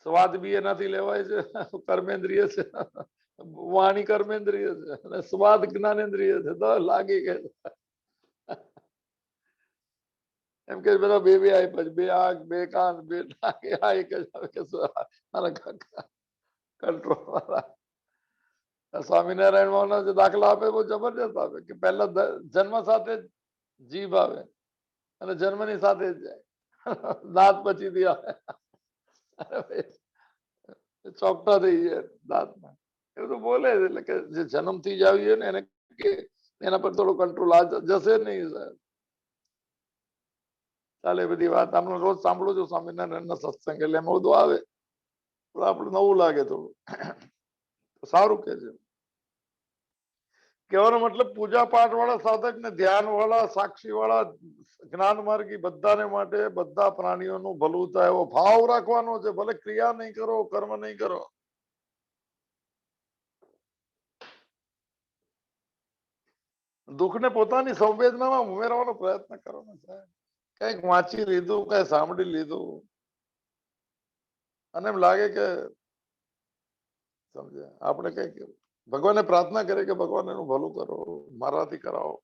સ્વાદ બી એનાથી લેવાય છે, કર્મેન્દ્રિય છે. વાણી કર્મેન્દ્રિય છે અને સ્વાદ જ્ઞાનેન્દ્રિય છે. તો લાગી ગયા એમ કે બધા બે બે આપ્યા, બે આંખ, બે કાન, બે નાક, આ એક જ આવે કે મારા કાકા કંટ્રોલ વાળા. સ્વામિનારાયણ માં જે દાખલા આપે બહુ જબરજસ્ત આપે કે પહેલા જન્મ સાથે જીભ આવે અને જન્મની સાથે જ જાય. દાંત પછીથી આવે, ચોકટા થઈ જાય દાંતમાં. એવું તો બોલે છે. એટલે કે જે જન્મથી જ આવી ને એને કે એના પર થોડો કંટ્રોલ આ જશે નહીં સાહેબ. ચાલે બધી વાત આપણે રોજ સાંભળું છું સ્વામિનારાયણ ના સત્સંગ, એટલે એમાં બધું આવે. આપણે નવું લાગે થોડું, સારું કે છે. કહેવાનો મતલબ પૂજા પાઠ વાળા સાધક ને ધ્યાન વાળા સાક્ષી વાળા જ્ઞાન માર્ગી બધાને માટે બધા પ્રાણીઓનું ભલું થાય એવો ભાવ રાખવાનો છે. ભલે ક્રિયા નહીં કરો, કર્મ નહીં કરો. દુઃખને પોતાની સંવેદનામાં ઉમેરવાનો પ્રયત્ન કરવાનો છે. કઈક વાંચી લીધું, કઈ સાંભળી લીધું અને એમ લાગે કે સમજે આપણે કઈક ભગવાનને પ્રાર્થના કરે કે ભગવાન એનું ભલું કરો, મારાથી કરાવો,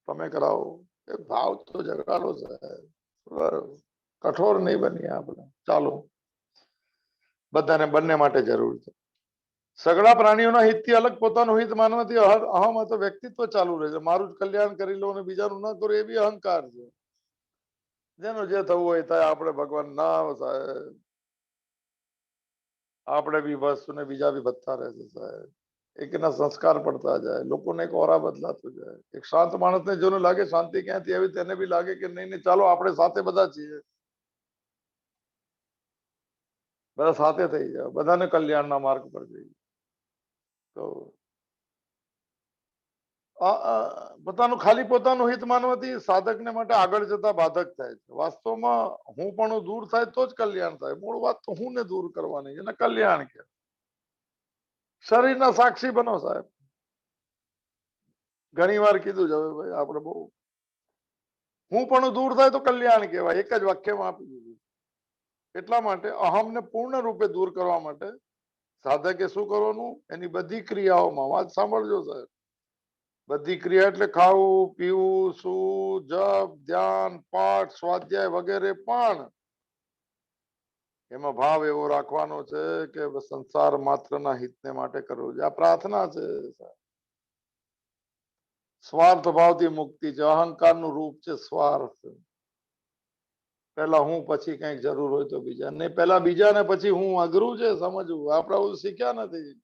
તમે કરાવો. એ ભાવ તો જગાડો છે. કઠોર નહીં બનીએ આપણે. ચાલો, બધાને બંને માટે જરૂર છે. સગળા પ્રાણીઓના હિતથી અલગ પોતાનું હિત માનવાથી અહમ અથવા વ્યક્તિત્વ ચાલુ રહે છે. મારું જ કલ્યાણ કરી લો અને બીજાનું ન કરો, એ બી અહંકાર છે. જેનું જે થવું હોય થાય. આપણે ભગવાન ના સાહેબ, આપણે બી બસ ને બીજા બી વધતા રહેશે સાહેબ. એકના સંસ્કાર પડતા જાય, લોકોને એક ઓરા બદલાતો જાય. એક શાંત માણસને જેને લાગે શાંતિ ક્યાંથી આવી, તેને બી લાગે કે નહીં નહીં ચાલો આપણે સાથે બધા છીએ, બધા સાથે થઈ જાય, બધાને કલ્યાણના માર્ગ પર જઈએ. તો પોતાનું ખાલી પોતાનું હિત માનવાથી સાધકને માટે આગળ જતા બાધક થાય છે. વાસ્તવમાં હું પણ દૂર થાય તો જ કલ્યાણ થાય. મૂળ વાત તો હું ને દૂર કરવાની, એને કલ્યાણ કે. શરીરના સાક્ષી બનો સાહેબ. ઘણી વાર કીધું છે ભાઈ આપણે બહુ. હું પણ દૂર થાય તો કલ્યાણ કહેવાય, એક જ વાક્યમાં આપી દીધું. એટલા માટે અહમને પૂર્ણ રૂપે દૂર કરવા માટે સાધકે શું કરવાનું? એની બધી ક્રિયાઓમાં, વાત સાંભળજો સાહેબ, બધી ક્રિયા એટલે ખાવું, પીવું, સૂવું, જપ, ધ્યાન, પાઠ, સ્વાધ્યાય વગેરે, પણ એમાં ભાવ એવો રાખવાનો છે કે સંસાર માત્રના હિતને માટે કરવું છે. આ પ્રાર્થના છે. સ્વાર્થ ભાવથી મુક્તિ છે. અહંકારનું રૂપ છે સ્વાર્થ. પેલા હું, પછી કઈક જરૂર હોય તો બીજા, નહીં પેલા બીજા ને પછી હું. અઘરું છે સમજવું, આપણે શીખ્યા નથી.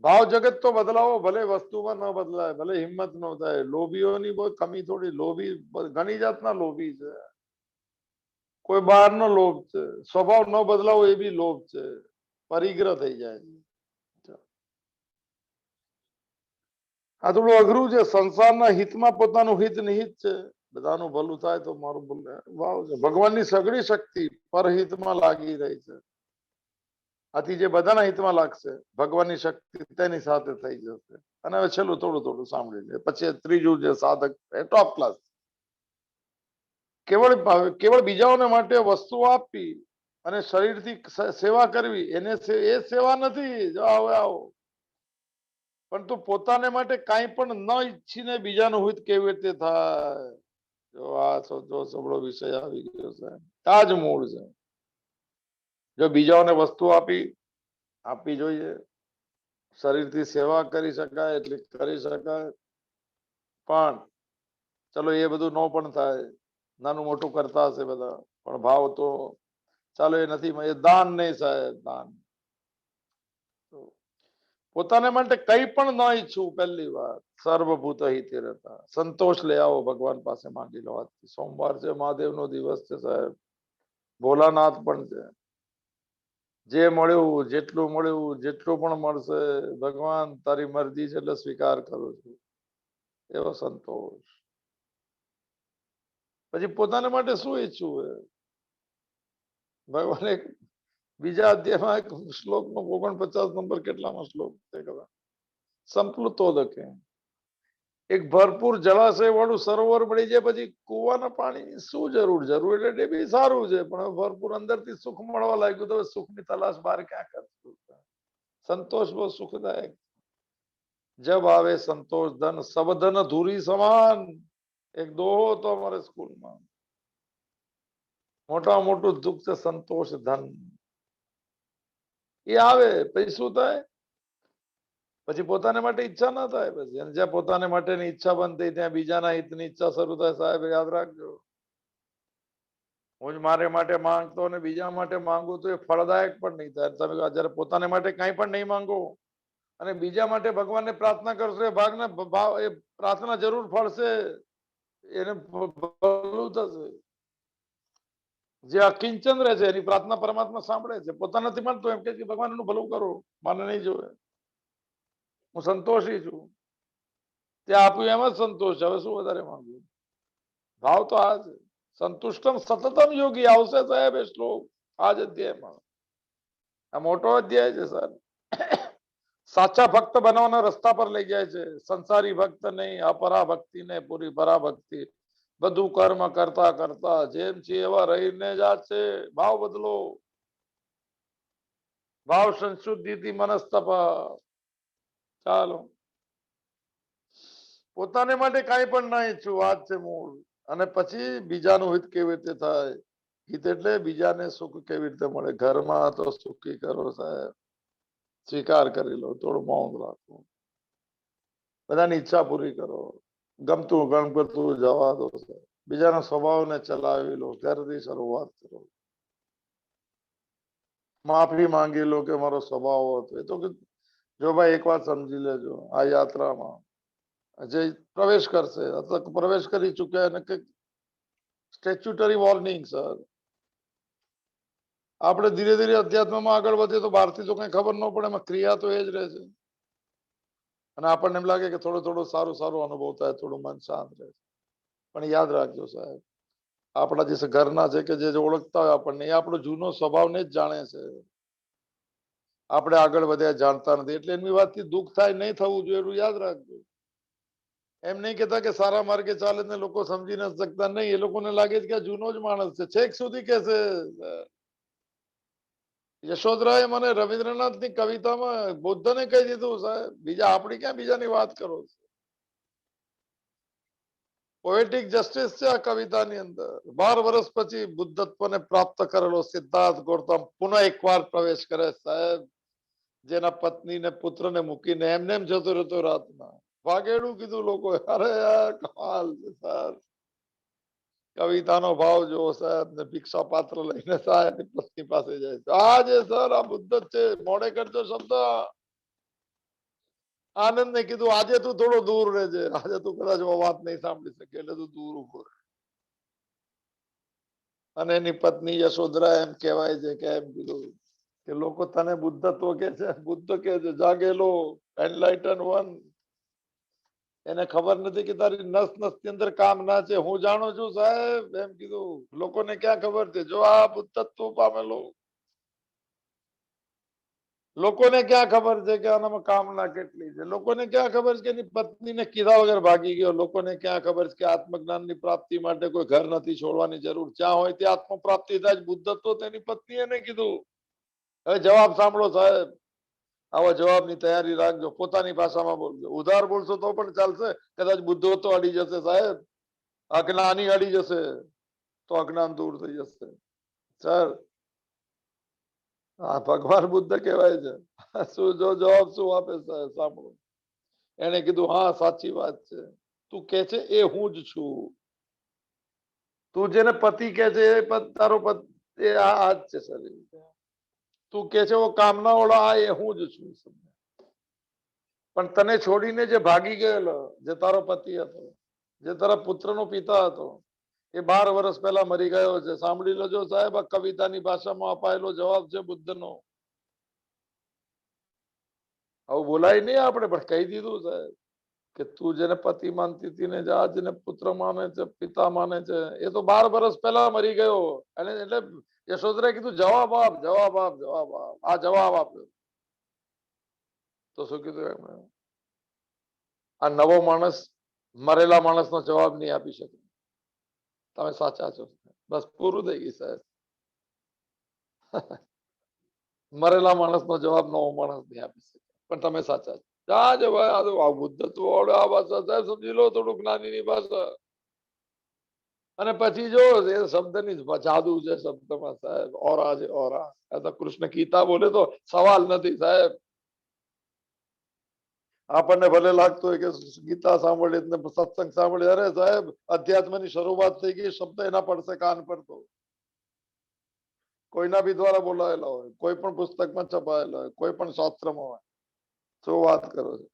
ભાવ જગત તો બદલાવો, ભલે વસ્તુમાં ન બદલાય, ભલે હિંમત ન થાય. લોભીઓની બહુ કમી થોડી. લોભી ઘણી જાતના લોભી છે. કોઈ બહારનો લોભ છે, સ્વભાવ ન બદલાવો એ બી લોભ છે. પરિગ્રહ થઈ જાય છે. આ થોડું અઘરું છે. સંસારના હિતમાં પોતાનું હિત નિહિત છે. બધાનું ભલું થાય તો મારું ભાવ છે. ભગવાનની સગળી શક્તિ પરહિતમાં લાગી રહી છે. આથી જે બધાના હિતમાં લાગશે, ભગવાનની શક્તિ તેની સાથે થઈ જશે. અને હવે છેલ્લું થોડું થોડું સાંભળી લે, પછી ત્રીજું જે સાધક ટોપ ક્લાસ. કેવળ બીજાઓને માટે વસ્તુઓ આપવી અને શરીરથી સેવા કરવી, એને એ સેવા નથી. જો હવે આવો, પરંતુ પોતાને માટે કાંઈ પણ ન ઈચ્છીને બીજાનું હિત કેવી રીતે થાય. જો આ જો સબળો વિષય આવી ગયો છે. આ જ મૂળ છે. જો બીજાઓને વસ્તુ આપવી જોઈએ, શરીરથી સેવા કરી શકાય એટલે કરી શકાય, પણ ચલો એ બધું ન પણ થાય, નાનું મોટું કરતા હશે બધા, પણ ભાવ તો ચાલો એ નથી. એ દાન નહીં સાહેબ, દાન. પોતાને માટે કઈ પણ ન ઈચ્છું. પહેલી વાત સર્વભૂત હિતે રહેતા સંતોષ લઈ આવો, ભગવાન પાસે માંગી લો. આજથી સોમવાર છે, મહાદેવનો દિવસ છે સાહેબ, ભોલાનાથ પણ છે. જે મળ્યું, જેટલું મળ્યું, જેટલું પણ મળશે, ભગવાન તારી મરજી છે એટલે સ્વીકાર કરું છું, એવો સંતોષ. પછી પોતાને માટે શું ઈચ્છવું હે? ભગવાન એક બીજા અધ્યાયમાં એક શ્લોકનો 49 નંબર કેટલામાં શ્લોક છે ખબર? સંપ્લુતોદકે, એક ભરપૂર જળાશય વાળું સરોવર મળી જાય પછી કુવાના પાણીની શું જરૂર? જરૂર એટલે એ બી સારું છે, પણ ભરપૂર અંદરથી સુખ મળવા લાગ્યું તો સુખની તલાશ બહાર ક્યાં કરશું? સંતોષ બહુ સુખદાયક. જબ આવે સંતોષ ધન સબ ધન ધૂરી સમાન. એક દોહો હતો અમારે સ્કૂલમાં, મોટા મોટું દુઃખ છે સંતોષ ધન. એ આવે પછી શું થાય? પછી પોતાને માટે ઈચ્છા ના થાય. પછી જ્યાં પોતાને માટેની ઈચ્છા બંધ થઈ ત્યાં બીજાના હિતની ઈચ્છા શરૂ થાય. સાહેબ યાદ રાખજો, હું જ મારે માટે માંગતો અને બીજા માટે માંગુ તો એ ફળદાયક પણ નહીં થાય. તમે જયારે પોતાને માટે કઈ પણ નહીં માંગો અને બીજા માટે ભગવાનને પ્રાર્થના કરશો, એ ભાગના ભાવ એ પ્રાર્થના જરૂર ફળશે, એને ભલું થશે. જે અકિંચન રહે છે એની પ્રાર્થના પરમાત્મા સાંભળે છે. પોતા નથી માનતો એમ કે ભગવાન એનું ભલું કરો, મને નહીં જોવે, હું સંતોષી છું, ત્યાં આપ્યું એમ જ સંતોષ. હવે શું વધારે માંગુ? ભાવ તો આ છે. સંતુષ્ટમ સતતમ યોગી આવશે સાહેબ એ શ્લોક આ જ અધ્યાયમાં. આ મોટો અધ્યાય છે સર. સાચા ભક્ત બનવાના રસ્તા પર લઈ જાય છે. સંસારી ભક્ત નહીં, અપરા ભક્તિ ને પૂરી પરાભક્તિ. બધું કર્મ કરતા કરતા જેમ છે એવા રહીને જ છે. ભાવ બદલો. ભાવ સંશુદ્ધિથી મનસ્તપ. ચાલો, પોતાને માટે કાંઈ પણ ના ઈચ્છું, વાત છે મૂળ. અને પછી બીજાનું હિત કેવી રીતે થાય? હિત એટલે બીજાને સુખ કેવી રીતે મળે? ઘરમાં તો સુખી કરો સાહેબ, સ્વીકાર કરી લો, થોડું મૌન રાખો, બધાની ઈચ્છા પૂરી કરો, ગમતું ગમતું જવા દો, બીજાના સ્વભાવને ચલાવી લો, ત્યારથી શરૂઆત કરો. માફી માંગી લો કે મારો સ્વભાવ હતો. એ તો જો ભાઈ એક વાત સમજી લેજો, આ યાત્રામાં જે પ્રવેશ કરશે અથવા પ્રવેશ કરી ચુક્યા એને કંઈક સ્ટેચ્યુટરી વોર્નિંગ સર. આપણે ધીરે ધીરે અધ્યાત્મમાં આગળ વધીએ તો બહારથી તો કઈ ખબર ન પડે, એમાં ક્રિયા તો એ જ રહે છે. અને આપણને એમ લાગે કે થોડું થોડું સારું સારું અનુભવ થાય, થોડું મન શાંત રહે. પણ યાદ રાખજો સાહેબ, આપણા જે ઘરના છે કે જે ઓળખતા હોય આપણને, એ આપણો જૂનો સ્વભાવને જ જાણે છે. આપણે આગળ વધ્યા જાણતા નથી, એટલે એની વાતથી દુઃખ થાય, નહીં થવું જોઈએ એટલું યાદ રાખજો. એમ નહીં કેતા કે સારા માર્ગે ચાલે ને લોકો સમજી ન શકતા, નહીં, એ લોકોને લાગે છે કે આ જૂનો જ માણસ છે. છેક સુધી કે છે યશોદરાએ મને રવિન્દ્રનાથની કવિતામાં બુદ્ધને કહી દીધું સાહેબ, બીજા આપણી ક્યાં બીજાની વાત કરો? પોએટિક જસ્ટિસ છે આ કવિતાની અંદર. 12 વર્ષ પછી બુદ્ધત્વને પ્રાપ્ત કરેલો સિદ્ધાર્થ ગૌતમ પુનઃ એકવાર પ્રવેશ કરે સાહેબ, જેના પત્નીને પુત્રને મૂકીને એમને એમ જતો રહેતો રાતના. વાગેડું કીધું લોકો. અરે યાર કમાલ છે સર. કવિતાનો ભાવ જો સાહેબ, ને ભિક્ષા પાત્ર લઈને સાહેબ પત્ની પાસે જાય છે. આ જે સર આ બુદ્ધ છે. મોડે કરજો શબ્દ. આનંદ ને કીધું આજે તું થોડો દૂર રહેજે, આજે તું કદાચ વાત નહીં સાંભળી શકે એટલે તું દૂર ઉભો રહે. અને એની પત્ની યશોધરા એમ કહેવાય છે કે એમ કીધું કે લોકો તને બુદ્ધત્વ કે છે, બુદ્ધ કે છે જાગેલો એનલાઇટન વન. એને ખબર નથી કે તારી નસ નસ ની અંદર કામના છે. હું જાણું છું સાહેબ, એમ કીધું. લોકોને ક્યાં ખબર છે? જો આ બુદ્ધત્વ પામેલો, લોકોને ક્યાં ખબર છે કે આનામાં કામના કેટલી છે? લોકોને ક્યાં ખબર છે કે એની પત્નીને કીધા વગર ભાગી ગયો? લોકોને ક્યાં ખબર છે કે આત્મજ્ઞાનની પ્રાપ્તિ માટે કોઈ ઘર નથી છોડવાની જરૂર, જ્યાં હોય ત્યાં આત્મ પ્રાપ્તિ થાય. બુદ્ધત્વ તેની પત્ની એને કીધું. હવે જવાબ સાંભળો સાહેબ, આવા જવાબની તૈયારી રાખજો. પોતાની ભાષામાં બોલજો, ઉધાર બોલશો તો પણ ચાલશે. કદાચ બુદ્ધત્વ અડી જશે સાહેબ, અજ્ઞાની અડી જશે તો અજ્ઞાન દૂર થઈ જશે સર. હા, ભગવાન બુદ્ધ કહેવાય છે. શું જો જવાબ શું આપે સાહેબ સાંભળો. એને કીધું હા સાચી વાત છે, તું કે છે એ હું જ છું. તું જેને પતિ કે છે એ તારો પતિ, એ આ જ છે શરીર. તું કે છે वो कामना वाला, આ એ હું જ છું. પણ તને છોડીને જે ભાગી ગયેલો, જે તારો પતિ હતો, જે તારા પુત્રનો પિતા હતો, એ 12 વર્ષ પહેલા મરી ગયો છે. સાંભળી લેજો સાહેબ, આ કવિતાની ભાષામાં અપાયેલો જવાબ છે બુદ્ધનો. આવું બોલાય નહીં આપણે, પણ કહી દીધું સાહેબ કે તું જેને પતિ માનતી હતી ને આ જેને પુત્ર માને છે, પિતા માને છે, એ તો 12 વર્ષ પહેલા મરી ગયો. અને એટલે યશોદરાએ કીધું જવાબ આપ, જવાબ આપ, જવાબ આપ. આ જવાબ આપ્યો તો શું કીધું એમણે? આ નવો માણસ મરેલા માણસનો જવાબ નહીં આપી શકે. તમે સાચા છો. બસ પૂરું થઈ ગયું સાહેબ. મરેલા માણસનો જવાબ નવો માણસ નહીં આપી શકે, પણ તમે સાચા છો. જા જ ભાઈ, આ બુદ્ધત્વ વાળો આ ભાષા સાહેબ સમજી લો, થોડુંક જ્ઞાનીની ભાષા. અને પછી જો એ શબ્દની જાદુ છે શબ્દમાં સાહેબ, ઓરા છે ઓરા. આ તો કૃષ્ણ ગીતા બોલે તો સવાલ નથી સાહેબ. આપણને ભલે લાગતું હોય કે ગીતા સાંભળે ને સત્સંગ સાંભળે, અરે સાહેબ અધ્યાત્મની શરૂઆત થઈ ગઈ, શબ્દ એના પડશે કાન પર તો. કોઈના બી દ્વારા બોલાયેલા હોય, કોઈ પણ પુસ્તકમાં છપાયેલા હોય, કોઈ પણ શાસ્ત્રમાં હોય. શું વાત કરો છો?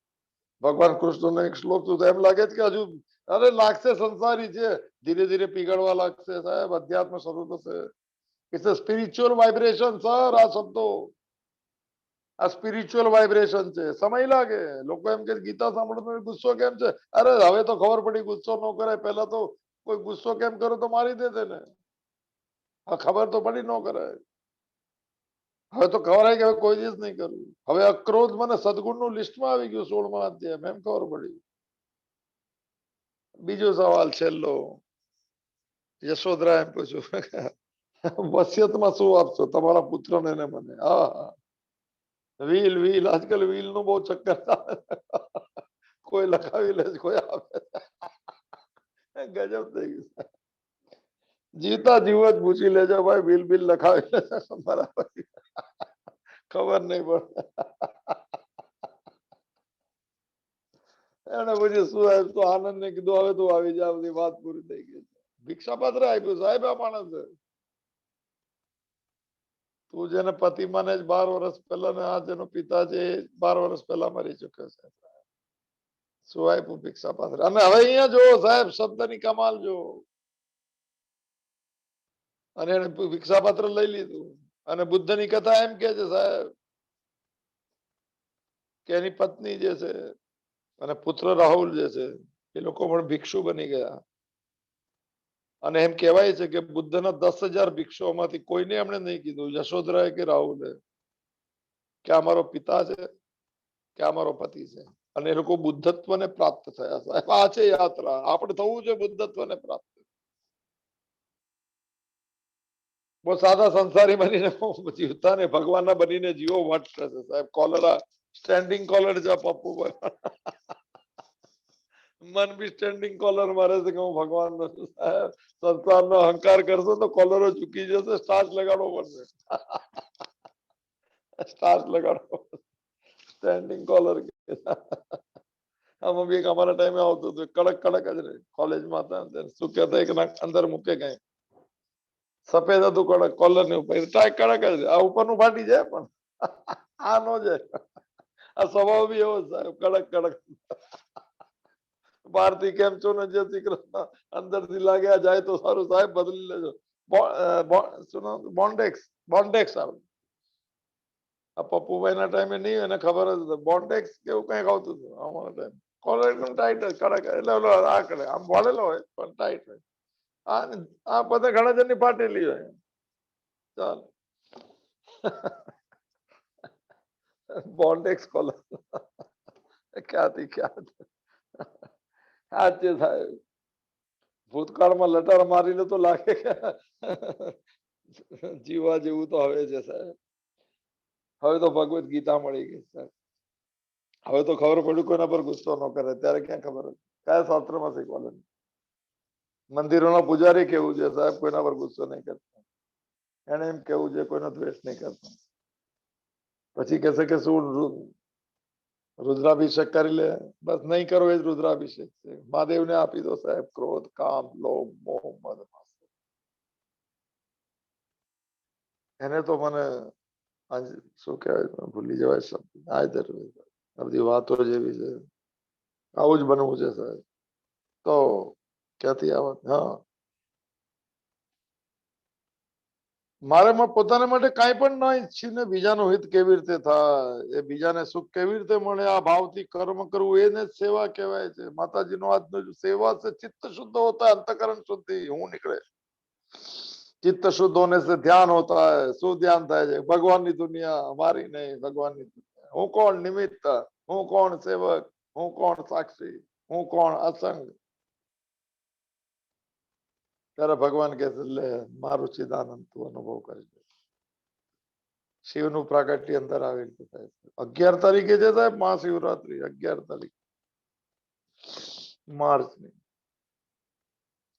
ભગવાન કૃષ્ણનો એક શ્લોક તો એમ લાગે છે કે હજુ અરે લાગશે સંસારી છે, ધીરે ધીરે પીગળવા લાગશે સાહેબ, અધ્યાત્મ શરૂ થશે. It's a spiritual vibration sir. આ શબ્દો આ સ્પિરિચ્યુઅલ વાઇબ્રેશન છે. સમય લાગે. લોકો એમ કે ગીતા સાંભળતો ગુસ્સો કેમ છે? અરે હવે તો ખબર પડી ગુસ્સો ન કરાય. પહેલા તો કોઈ ગુસ્સો કેમ કરો તો મારી દે ને. હા, ખબર તો પડી ન કરાય. હવે તો ખબર આવી કે હવે કોઈ દિવસ નહીં કરવું. હવે અક્રોધ મને સદગુણનું લિસ્ટમાં આવી ગયું 16મા અધ્યાય, એમ ખબર પડી. બીજો સવાલ છેલ્લો, યશોદરા એમ પૂછ્યું વસિયતમાં શું આપશો તમારા પુત્રને ને મને? હા, વ્હીલ વ્હીલ, આજકાલ વ્હીલ નું બહુ ચક્કર ચાલે. કોઈ લખાવી લે, કોઈ આપે. ગજબ થઈ ગયું. જીવતા જીવ જ પૂછી લેજો ભાઈ, બિલ બિલ લખાવી લેજો બરાબર. ખબર નહીં પડે. એને પછી શું આવ્યું તો આનંદ ને કીધું હવે તું આવી જા, બધી વાત પૂરી થઈ ગઈ. ભિક્ષા પાત્ર આપ્યું સાહેબ આ માણસે. તું જેને પતિ માને 12 વર્ષ પહેલા ને આ જેનો પિતા છે 12 વર્ષ પહેલા મરી ચુક્યો છે. શું આપ્યું ભિક્ષા પાત્ર? અને હવે અહીંયા જો સાહેબ શબ્દની કમાલ જો. અને એને ભિક્ષા પાત્ર લઈ લીધું. અને બુદ્ધની કથા એમ કે છે સાહેબ કે એની પત્ની જે છે અને પુત્ર રાહુલ જે છે એ લોકો પણ ભિક્ષુ બની ગયા. અને એમ કહેવાય છે કે બુદ્ધના 10,000 ભિક્ષુઓમાંથી કોઈને એમણે નહીં કીધું, યશોદરાએ કે રાહુલે, કે આ મારો પિતા છે કે આ મારો પતિ છે. અને એ લોકો બુદ્ધત્વને પ્રાપ્ત થયા સાહેબ. આ છે યાત્રા. આપણે થવું છે બુદ્ધત્વને પ્રાપ્ત. બહુ સાદા સંસારી બનીને જીવતા ને ભગવાનના બનીને જીવો વટ થશે સાહેબ. કોલરા સ્ટેન્ડિંગ કોલર છે પપ્પુભાઈ. મન બી સ્ટેન્ડિંગ કોલર મારે છે કે હું ભગવાન નો છું સાહેબ. સંસારનો અહંકાર કરશો તો કોલરો ચૂકી જશે. સ્ટાર્ચ લગાડવો પડશે. સ્ટાર્ચ લગાડવો, સ્ટેન્ડિંગ કોલર. આમાં બી એક અમારા ટાઈમે આવતું હતું કડક કડક જ રહે. કોલેજમાં હતા શું કહેતા એક અંદર મૂકે કઈ સફેદ હતું કડક કોલર ની ઉપર ટાઈ કડક જ. આ ઉપરનું ફાટી જાય પણ આ નો જાય. આ સ્વભાવ બી એવો સાહેબ કડક કડક. બહારથી કેમ છો ને જય શ્રી કૃષ્ણ, અંદરથી લાગ્યા જાય તો સારું સાહેબ બદલી લેજો. બોન્ડેક્સ બોન્ડેક્સ આવે. આ પપ્પુભાઈ ના ટાઈમે નહીં, એને ખબર જ હતું બોન્ડેક્સ કેવું કઈક આવતું હતું અમારા ટાઈમ. કોલર એકદમ ટાઈટ જ કડક એટલે ઓલો આકડે આમ વળેલો હોય પણ ટાઈટ હોય. આ બધા ઘણા જણની ફાટેલી હોય. ચાલ બોન્ડેક્સ કોલર ક્યાંથી ક્યાં આ છે સાહેબ. ભૂતકાળમાં લટાર મારીને તો લાગે કે જીવા જેવું તો હવે છે સાહેબ. હવે તો ભગવત ગીતા મળી ગઈ સાહેબ. હવે તો ખબર પડ્યું કોઈના પર ગુસ્સો ન કરે. ત્યારે ક્યાં ખબર હતી? કયા શાસ્ત્રમાં શીખવાનું? મંદિરોના પૂજારી કેવું છે સાહેબ, કોઈના પર ગુસ્સો નહીં કરતા. એને એમ કેવું છે કોઈનો દ્વેષ નહીં કરતા. પછી કહેશે કે શું રુદ્રાભિષેક કરી લે. બસ નહીં કરો એ જ રુદ્રાભિષેક છે. મહાદેવને આપી દો સાહેબ. ક્રોધ, કામ, લોભ, મોહ, મદ, એને તો મને શું કહેવાય ભૂલી જવાય શબ્દ. આ બધી વાતો જેવી છે. આવું જ બનવું છે સાહેબ. તો ક્યાંથી આવત? હા, મારે પોતાના માટે કાંઈ પણ ના ઈચ્છીને બીજાનું હિત કેવી રીતે થાય, એ બીજાને સુખ કેવી રીતે મળે, આ ભાવથી કર્મ કરવું એને જ સેવા કહેવાય છે. માતાજીનો આજનો સેવા છે. ચિત્ત શુદ્ધ હોતા है, अंतकरण शुद्धि હું નીકળે. चित्त शुद्ध होने से ध्यान होता है. શું ધ્યાન થાય છે? ભગવાનની દુનિયા, અમારી નહીં, ભગવાનની દુનિયા. હું કોણ નિમિત્ત, હું કોણ સેવક, હું કોણ સાક્ષી, હું કોણ અસંગ. ત્યારે ભગવાન કહે છે લે મારું ચિદાનંદ તું અનુભવ કરી લે. શિવનું પ્રાગટ્ય અંદર આવી રીતે થાય છે. 11 તારીખે છે સાહેબ મહાશિવરાત્રી. 11 તારીખ માર્ચની,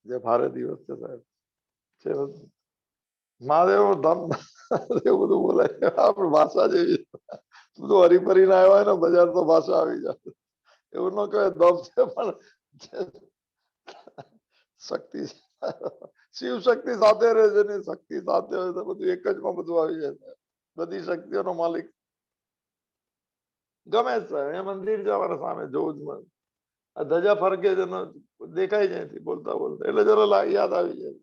જે ભારે દિવસ છે સાહેબ. છે મહાદેવ ધમ એવું બધું બોલાય. આપણે ભાષા જેવી બધું હરીફરીને આવ્યા હોય ને બજાર તો ભાષા આવી જાય. એવું ન કહેવાય દમ છે પણ શક્તિ શિવ શક્તિ સાથે રહે છે ને, શક્તિ સાથે હોય તો બધું એક જ માં બધું આવી જાય. બધી શક્તિઓનો માલિક ગમે છે. એ મંદિર જવાના સામે જોવું જ મળે. આ ધજા ફરકે છે ને દેખાય જાય બોલતા બોલતા, એટલે જરા યાદ આવી જાય.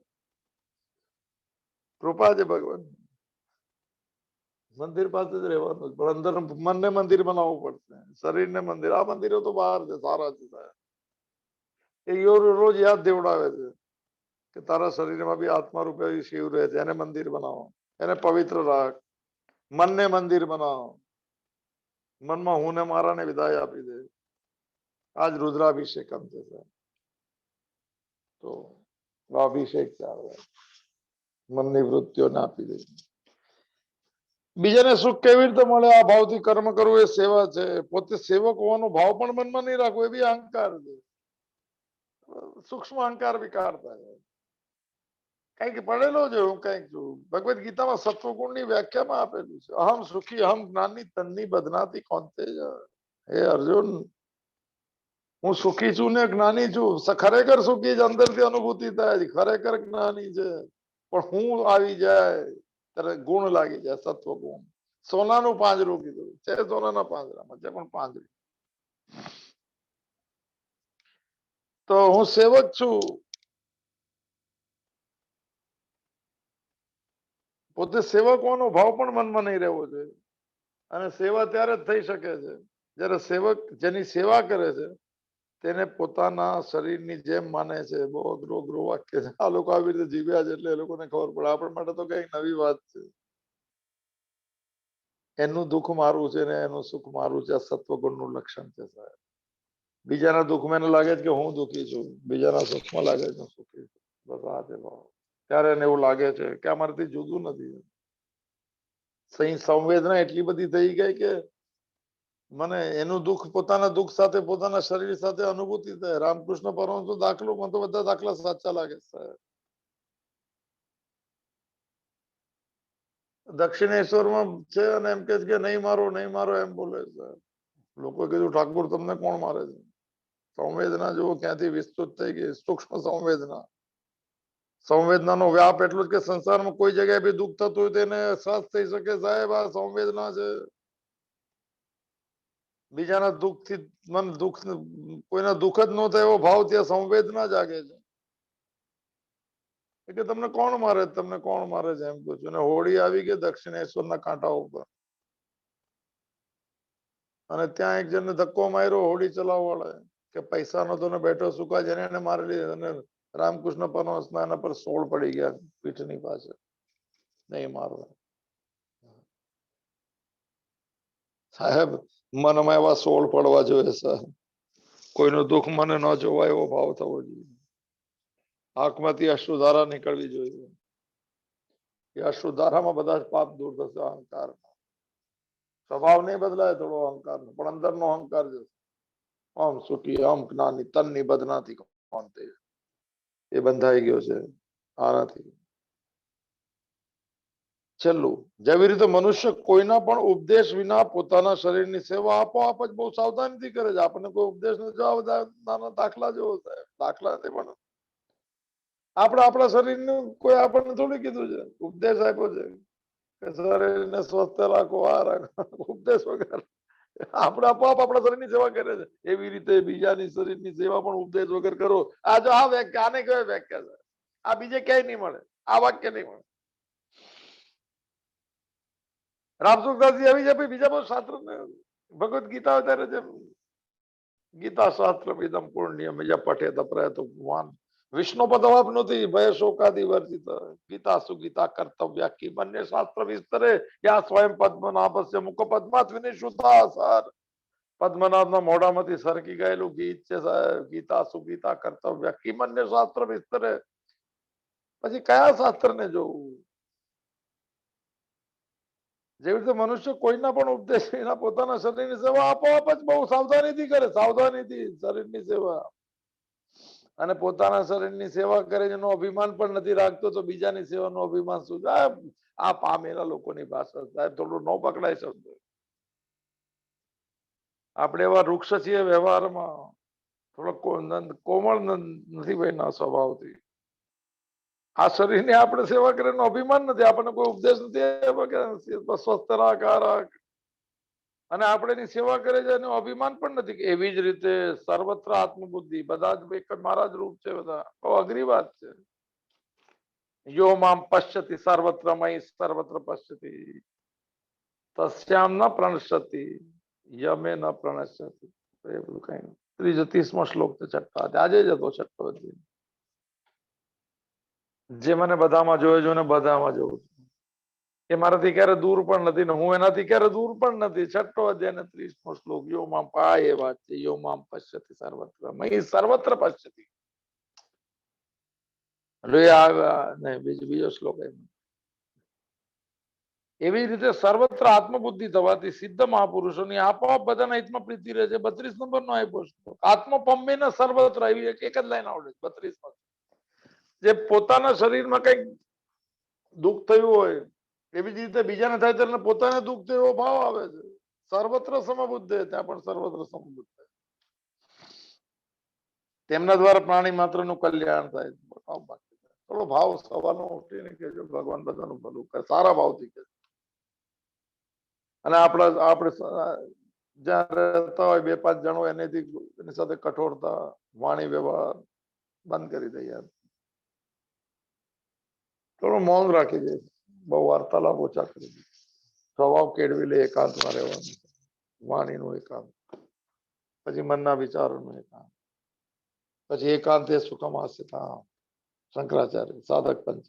કૃપા છે ભગવાન. મંદિર પાસે જ રહેવાનું, પણ અંદર મનને મંદિર બનાવવું પડશે, શરીરને મંદિર. આ મંદિરો તો બહાર છે, સારા છે. એ રોજ યાદ દેવડાવે છે કે તારા શરીરમાં બી આત્મા રૂપે શિવ રહે છે, એને મંદિર બનાવો, એને પવિત્ર રાખ, મનને મંદિર બનાવો. મનમાં હું ને મારા ને વિદાય આપી દે. આજ રુદ્રાભિષેકમ છે સર. તો અભિષેક ચાલે, મનની વૃત્તિઓને આપી દે. બીજાને સુખ કેવી રીતે મળે? આ ભાવથી કર્મ કરવું એ સેવા છે. પોતે સેવક હોવાનો ભાવ પણ મનમાં નહીં રાખવો, એ બી અહંકાર છે. સૂક્ષ્મ અહંકાર વિકાર થાય. કઈક પડેલો છે હું કઈક છું. ભગવદ ગીતામાં સત્વગુણ ની વ્યાખ્યામાં આપેલું છે, અહમ સુખી અહમ જ્ઞાની તન્ની બદનાતી કોંતે. હે અર્જુન, હું સુખી છું ને જ્ઞાની છું. ખરેખર સુખી છે, અંદરથી અનુભૂતિ થાય છે, ખરેખર જ્ઞાની છે. પણ હું આવી જાય ત્યારે ગુણ લાગી જાય, સત્વ ગુણ. સોનાનું પાંજરું કીધું છે, સોનાના પાંજરામાં છે પણ પાંજરું. તો હું સેવક છું. પોતે સેવક હોવાનો ભાવ પણ મનમાં નહીં રહેવો જોઈએ. અને સેવા ત્યારે જ થઈ શકે છે જ્યારે સેવક જેની સેવા કરે છે તેને પોતાના શરીરની જેમ માને છે. બહુ અઘરું વાક્ય છે. આ લોકો આવી રીતે જીવ્યા છે એટલે એ લોકોને ખબર પડે. આપણા માટે તો કઈક નવી વાત છે. એનું દુઃખ મારું છે ને એનું સુખ મારું છે. આ સત્વગુણનું લક્ષણ છે સાહેબ. બીજાના દુઃખમાં એને લાગે છે કે હું દુઃખી છું, બીજાના સુખમાં લાગે છે હું સુખી છું. બસ આ છે ભાવ. ત્યારે એને એવું લાગે છે કે અમારાથી જુદું નથી. સંવેદના એટલી બધી થઈ ગઈ કે મને એનું દુઃખ પોતાના દુઃખ સાથે પોતાના શરીર સાથે અનુભૂતિ થાય. રામકૃષ્ણ પરમહંસનો દાખલો મને તો બધા દાખલા સાચા લાગે સાહેબ. દક્ષિણેશ્વરમાં છે અને એમ કે છે કે નહીં મારો નહીં મારો એમ બોલે છે. લોકો કીધું ઠાકુર તમને કોણ મારે છે? સંવેદના જુઓ ક્યાંથી વિસ્તૃત થઈ ગઈ. સૂક્ષ્મ સંવેદના. સંવેદનાનો વ્યાપ એટલું જ કે સંસારમાં કોઈ જગ્યાએ બી દુઃખ થતું હોય તેને અહેસાસ થઈ શકે સાહેબ. આ સંવેદના છે. બીજાના દુઃખથી મન દુઃખ, કોઈના દુઃખ જ ન થાય એવો ભાવ ત્યાં સંવેદના જાગે છે. કે તમને કોણ મારે, તમને કોણ મારે છે એમ કહું છું. અને હોળી આવી ગઈ દક્ષિણેશ્વરના કાંઠા ઉપર અને ત્યાં એક જણને ધક્કો માર્યો હોળી ચલાવવા વાળા કે પૈસા નતો ને બેઠો સુકા, જેને એને મારી લીધો. અને રામકૃષ્ણ પરમહંસના એના પર સોળ પડી ગયા પીઠની પાસે. નહીં મારવા સાહેબ. મનમાં એવા સોળ પડવા જોઈએ સાહેબ. કોઈનું દુઃખ મને ન જોવાય એવો ભાવ થવો જોઈએ. આંખમાંથી અશ્રુધારા નીકળવી જોઈએ. એ અશ્રુધારામાં બધા જ પાપ દૂર થશે. અહંકાર સ્વભાવ નહીં બદલાય, થોડો અહંકાર પણ અંદરનો અહંકાર જશે. આમ સુખી આમ જ્ઞાની તનની બદનાથી કોંતે. એ બંધાઈ ગયો છે આનાથી. છેલ્લું, જેવી રીતે મનુષ્ય કોઈના પણ ઉપદેશ વિના પોતાના શરીરની સેવા આપોઆપ જ બહુ સાવધાનીથી કરે છે. આપણને કોઈ ઉપદેશ નો જવાબ નાના દાખલા જેવો થાય. દાખલા નથી પણ આપણે આપણા શરીરનું કોઈ આપણને થોડી કીધું છે, ઉપદેશ આપ્યો છે કે શરીરને સ્વસ્થ રાખો, આ રાખો. ઉપદેશ વગર આપણે આપોઆપ આપણા શરીરની સેવા કરે છે. એવી રીતે બીજાની શરીરની સેવા પણ ઉપદેશ વગર કરો. આ જો આ વ્યાખ્યા, આને કહેવાય વ્યાખ્યા છે. આ બીજે ક્યાંય નહીં મળે, આ વાક્ય નહીં મળે. રામસુખદાસજી આવી જાય બીજા બહુ શાસ્ત્ર ને ભગવદ ગીતા અત્યારે જેમ ગીતા શાસ્ત્ર ઇદમ પુણ્યમ ય પઠેત પ્રયતો ભગવાન વિષ્ણુ પદવાપ્નોતિ ભય શોકાદિ વર્જિત ગીતા સુગીતા કર્તવ્ય કિમન્ય શાસ્ત્ર વિસ્તરે યા સ્વયં પદ્મનાભસ્ય મુખ પદ્માત વિનિશુતા સાર. પદ્મનાભના મોઢામાંથી સરકી ગયેલું ગીત છે સાહેબ. ગીતા સુગીતા કર્તવ્ય કિમન્ય શાસ્ત્ર વિસ્તરે. પછી કયા શાસ્ત્રને જોવું? જેવી રીતે મનુષ્ય કોઈના પણ ઉપદેશ એના પોતાના શરીરની સેવા આપોઆપ જ બહુ સાવધાનીથી કરે, સાવધાનીથી શરીરની સેવા. અને પોતાના શરીરની સેવા કરે એનું અભિમાન પણ નથી રાખતો તો બીજાની સેવાનું અભિમાન શું? આ પામેલા લોકોની ભાષા સાહેબ, થોડું ન પકડાય શબ્દ. આપણે એવા વૃક્ષ છીએ વ્યવહારમાં, થોડો કોમળ નથી ભાઈ સ્વભાવથી. આ શરીરની આપણે સેવા કરે એનો અભિમાન નથી, આપણને કોઈ ઉપદેશ નથી સ્વસ્થ રાખ, અને આપણે એની સેવા કરે છે એનું અભિમાન પણ નથી. એવી જ રીતે સર્વત્ર આત્મબુદ્ધિ, બધા જ એક મારા જ રૂપ છે. બધા બહુ અઘરી વાત છે. યો મામ પશ્યતિ સર્વત્ર મયી સર્વત્ર પશ્યતિ તસ્યામ ન પ્રણશ્યતિ યમે ન પ્રણશ્યતિ. એ બધું કઈ 30મો શ્લોક છે, છઠ્ઠો આજે જ હતો, છઠ્ઠો અધ્યાય. જે મને બધામાં જોયો છું ને બધામાં જોઉં છું, એ મારાથી ક્યારે દૂર પણ નથી ને હું એનાથી ક્યારે દૂર પણ નથી. છઠ્ઠો અધ્યાય ને 30મો શ્લોક. યો મામ એ વાત છે. યો મામ પશ્યતિ સર્વત્ર મયી સર્વત્ર પશ્યતિ. બીજો શ્લોક. એવી રીતે સર્વત્ર આત્મબુદ્ધિ થવાથી સિદ્ધ મહાપુરુષોની આપોઆપ બધાના હિતમાં પ્રીતિ રહે છે. 32 નંબરનો આપ્યો શ્લોક. આત્મપમ્મેન સર્વત્ર, એવી એક જ લાઈન આવડે 32માં. જે પોતાના શરીરમાં કઈક દુઃખ થયું હોય એવી જ રીતે બીજાને થાય ત્યારે પોતાને દુઃખ થયો એવો ભાવ આવે છે. સર્વત્ર સમબુદ્ધે, ત્યાં પણ સર્વત્ર સમબુદ્ધે. તેમના દ્વારા પ્રાણી માત્રનું કલ્યાણ થાય. થોડો ભાવ સવારનો ઉઠીને કહેજો ભગવાન બધાનું ભલું કરે, સારા ભાવથી કહેજો. અને આપણે જ્યાં રહેતા હોય 2-5 જણો એની સાથે કઠોરતા વાણી વ્યવહાર બંધ કરી દઈએ. થોડું મૌન રાખી દે, બહુ વાર્તાલાપ ઓછા કરી દે. સ્વભાવ કેળવી લે, એકાંતમાં રહેવાનું, વાણીનું એકાંત, પછી મનના વિચારોનું એકાંત, પછી એકાંતે સુખમ આસિતા. શંકરાચાર્ય સાધક પંચ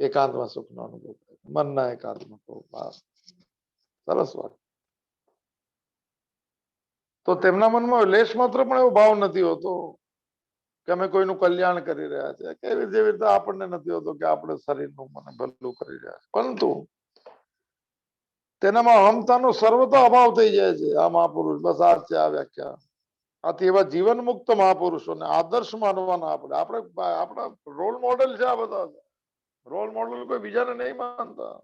એકાંતમાં સુખનો અનુભવ કરે, મનના એકાંતમાં. સરસ વાત. તો તેમના મનમાં લેશ માત્ર પણ એવો ભાવ નથી હોતો કે અમે કોઈનું કલ્યાણ કરી રહ્યા છે. કેવી જેવી રીતે આપણને નથી હોતો કે આપણે શરીરનું મને ભલું કરી રહ્યા છે, પરંતુ તેનામાં અહમતાનો સર્વતો અભાવ થઈ જાય છે. આ મહાપુરુષ બસ આ છે આ વ્યાખ્યા. આથી એવા જીવન મુક્ત મહાપુરુષોને આદર્શ માનવાના. આપણા રોલ મોડેલ છે આ બધા. રોલ મોડેલ કોઈ બીજાને નહીં માનતા,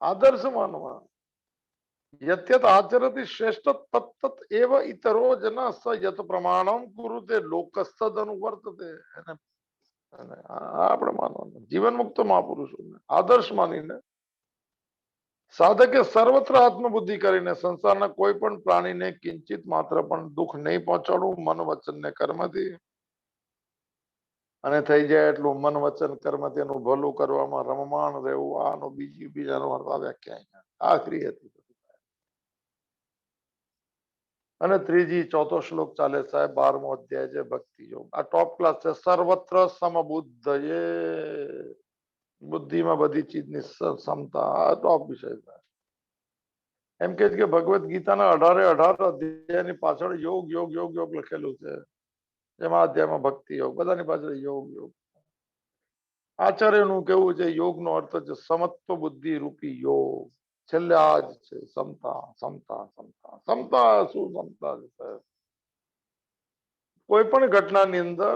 આદર્શ માનવા. યત્યત આચરતી શ્રેષ્ઠ તત્તત એવ ઇતરો જન સ યત પ્રમાણમ કુરુતે લોકસ્તદ અનુવર્તતે. આપણે માનવાનું જીવન મુક્ત મહાપુરુષોને આદર્શ માનીને સાધકે સર્વત્ર આત્મબુદ્ધિ કરીને સંસારના કોઈ પણ પ્રાણીને કિંચિત માત્ર પણ દુઃખ નહીં પહોંચાડવું મન વચન ને કર્મથી. અને થઈ જાય એટલું મન વચન કર્મથી એનું ભલું કરવામાં રમમાણ રહેવું. આનો બીજાનો અર્થ આ વ્યાખ્યા આખરી હતી. અને ચોથો શ્લોક ચાલે સાહેબ, 12મો અધ્યાય છે ભક્તિ યોગ. આ ટોપ ક્લાસ છે. સર્વત્ર સમબુદ્ધ, એ બુદ્ધિમાં બધી ચીજની ક્ષમતા. આ ટોપ વિષય છે. એમ કે ભગવદ ગીતાના 18 અધ્યાયની પાછળ યોગ યોગ યોગ યોગ લખેલું છે. જેમાં અધ્યાયમાં ભક્તિ યોગ, બધાની પાછળ યોગ યોગ. આચાર્યનું કેવું છે યોગનો અર્થ છે સમત્વ બુદ્ધિ રૂપી યોગ. છેલ્લે આ જ છે સમતા સમતા સમતા. સમતા શું સમતા છે? કોઈ પણ ઘટનાની અંદર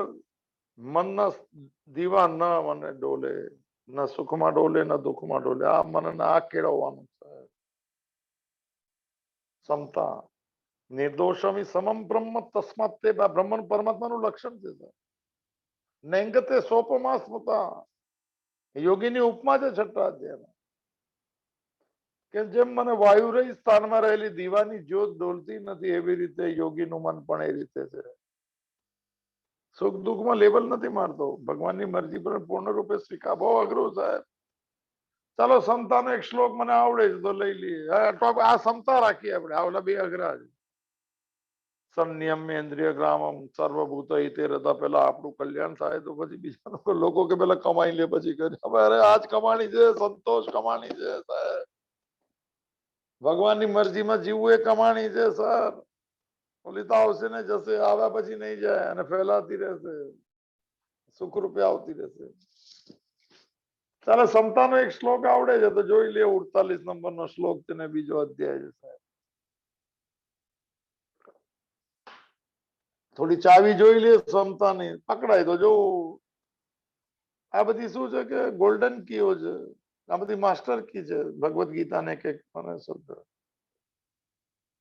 મનના દીવા ન મને ડોલે, ન સુખમાં ડોલે ન દુઃખમાં ડોલે. આ મનને આ કેળવવાનું છે સમતા. નિર્દોષમી સમમ બ્રહ્મ તસ્માત તે બ્રહ્મ પરમાત્માનું લક્ષણ છે. નૈંગતે સોપમા સ્મૃતા, યોગીની ઉપમા છે છઠ્ઠા અધ્યાયમાં. કે જેમ મને વાયુરહિત સ્થાનમાં રહેલી દીવાની જ્યોત ડોલતી નથી એવી રીતે યોગીનું મન પણ એ રીતે છે. સુખ દુઃખમાં લેબલ નથી મારતો, ભગવાનની મરજી પર પૂર્ણ રૂપે સ્વીકાર. બહુ અઘરું સાહેબ. ચાલો સમતાનો એક શ્લોક મને આવડે છે તો લઈ લઈએ. આ સમતા રાખીએ આપણે. આ ઓલા બે અઘરા છે. સંયમ્યેન્દ્રિય ગ્રામમ સર્વભૂત હિતે રતા. પેલા આપણું કલ્યાણ થાય તો પછી બીજા લોકો કે પેલા કમાઈ લે પછી કરે. હવે અરે આજ કમાણી છે, સંતોષ કમાણી છે સાહેબ. ભગવાનની મરજીમાં જીવવું એ કમાણી છે સર. ઓલી તો આવશે ને જશે, આવ્યા પછી નહીં જાય અને ફેલાતી રહેશે, સુખરૂપે આવતી રહેશે. ચાલો સમતાનો એક શ્લોક આવડે છે તો જોઈ લે. 48 નંબરનો શ્લોક છે ને બીજો અધ્યાય છે સાહેબ. થોડી ચાવી જોઈ લે સમતાની, પકડાય તો જોવું. આ બધી શું છે કે ગોલ્ડન કીઓ છે, આ બધી માસ્ટર કી છે ભગવદ્ ગીતાને કે મને શબ્દ.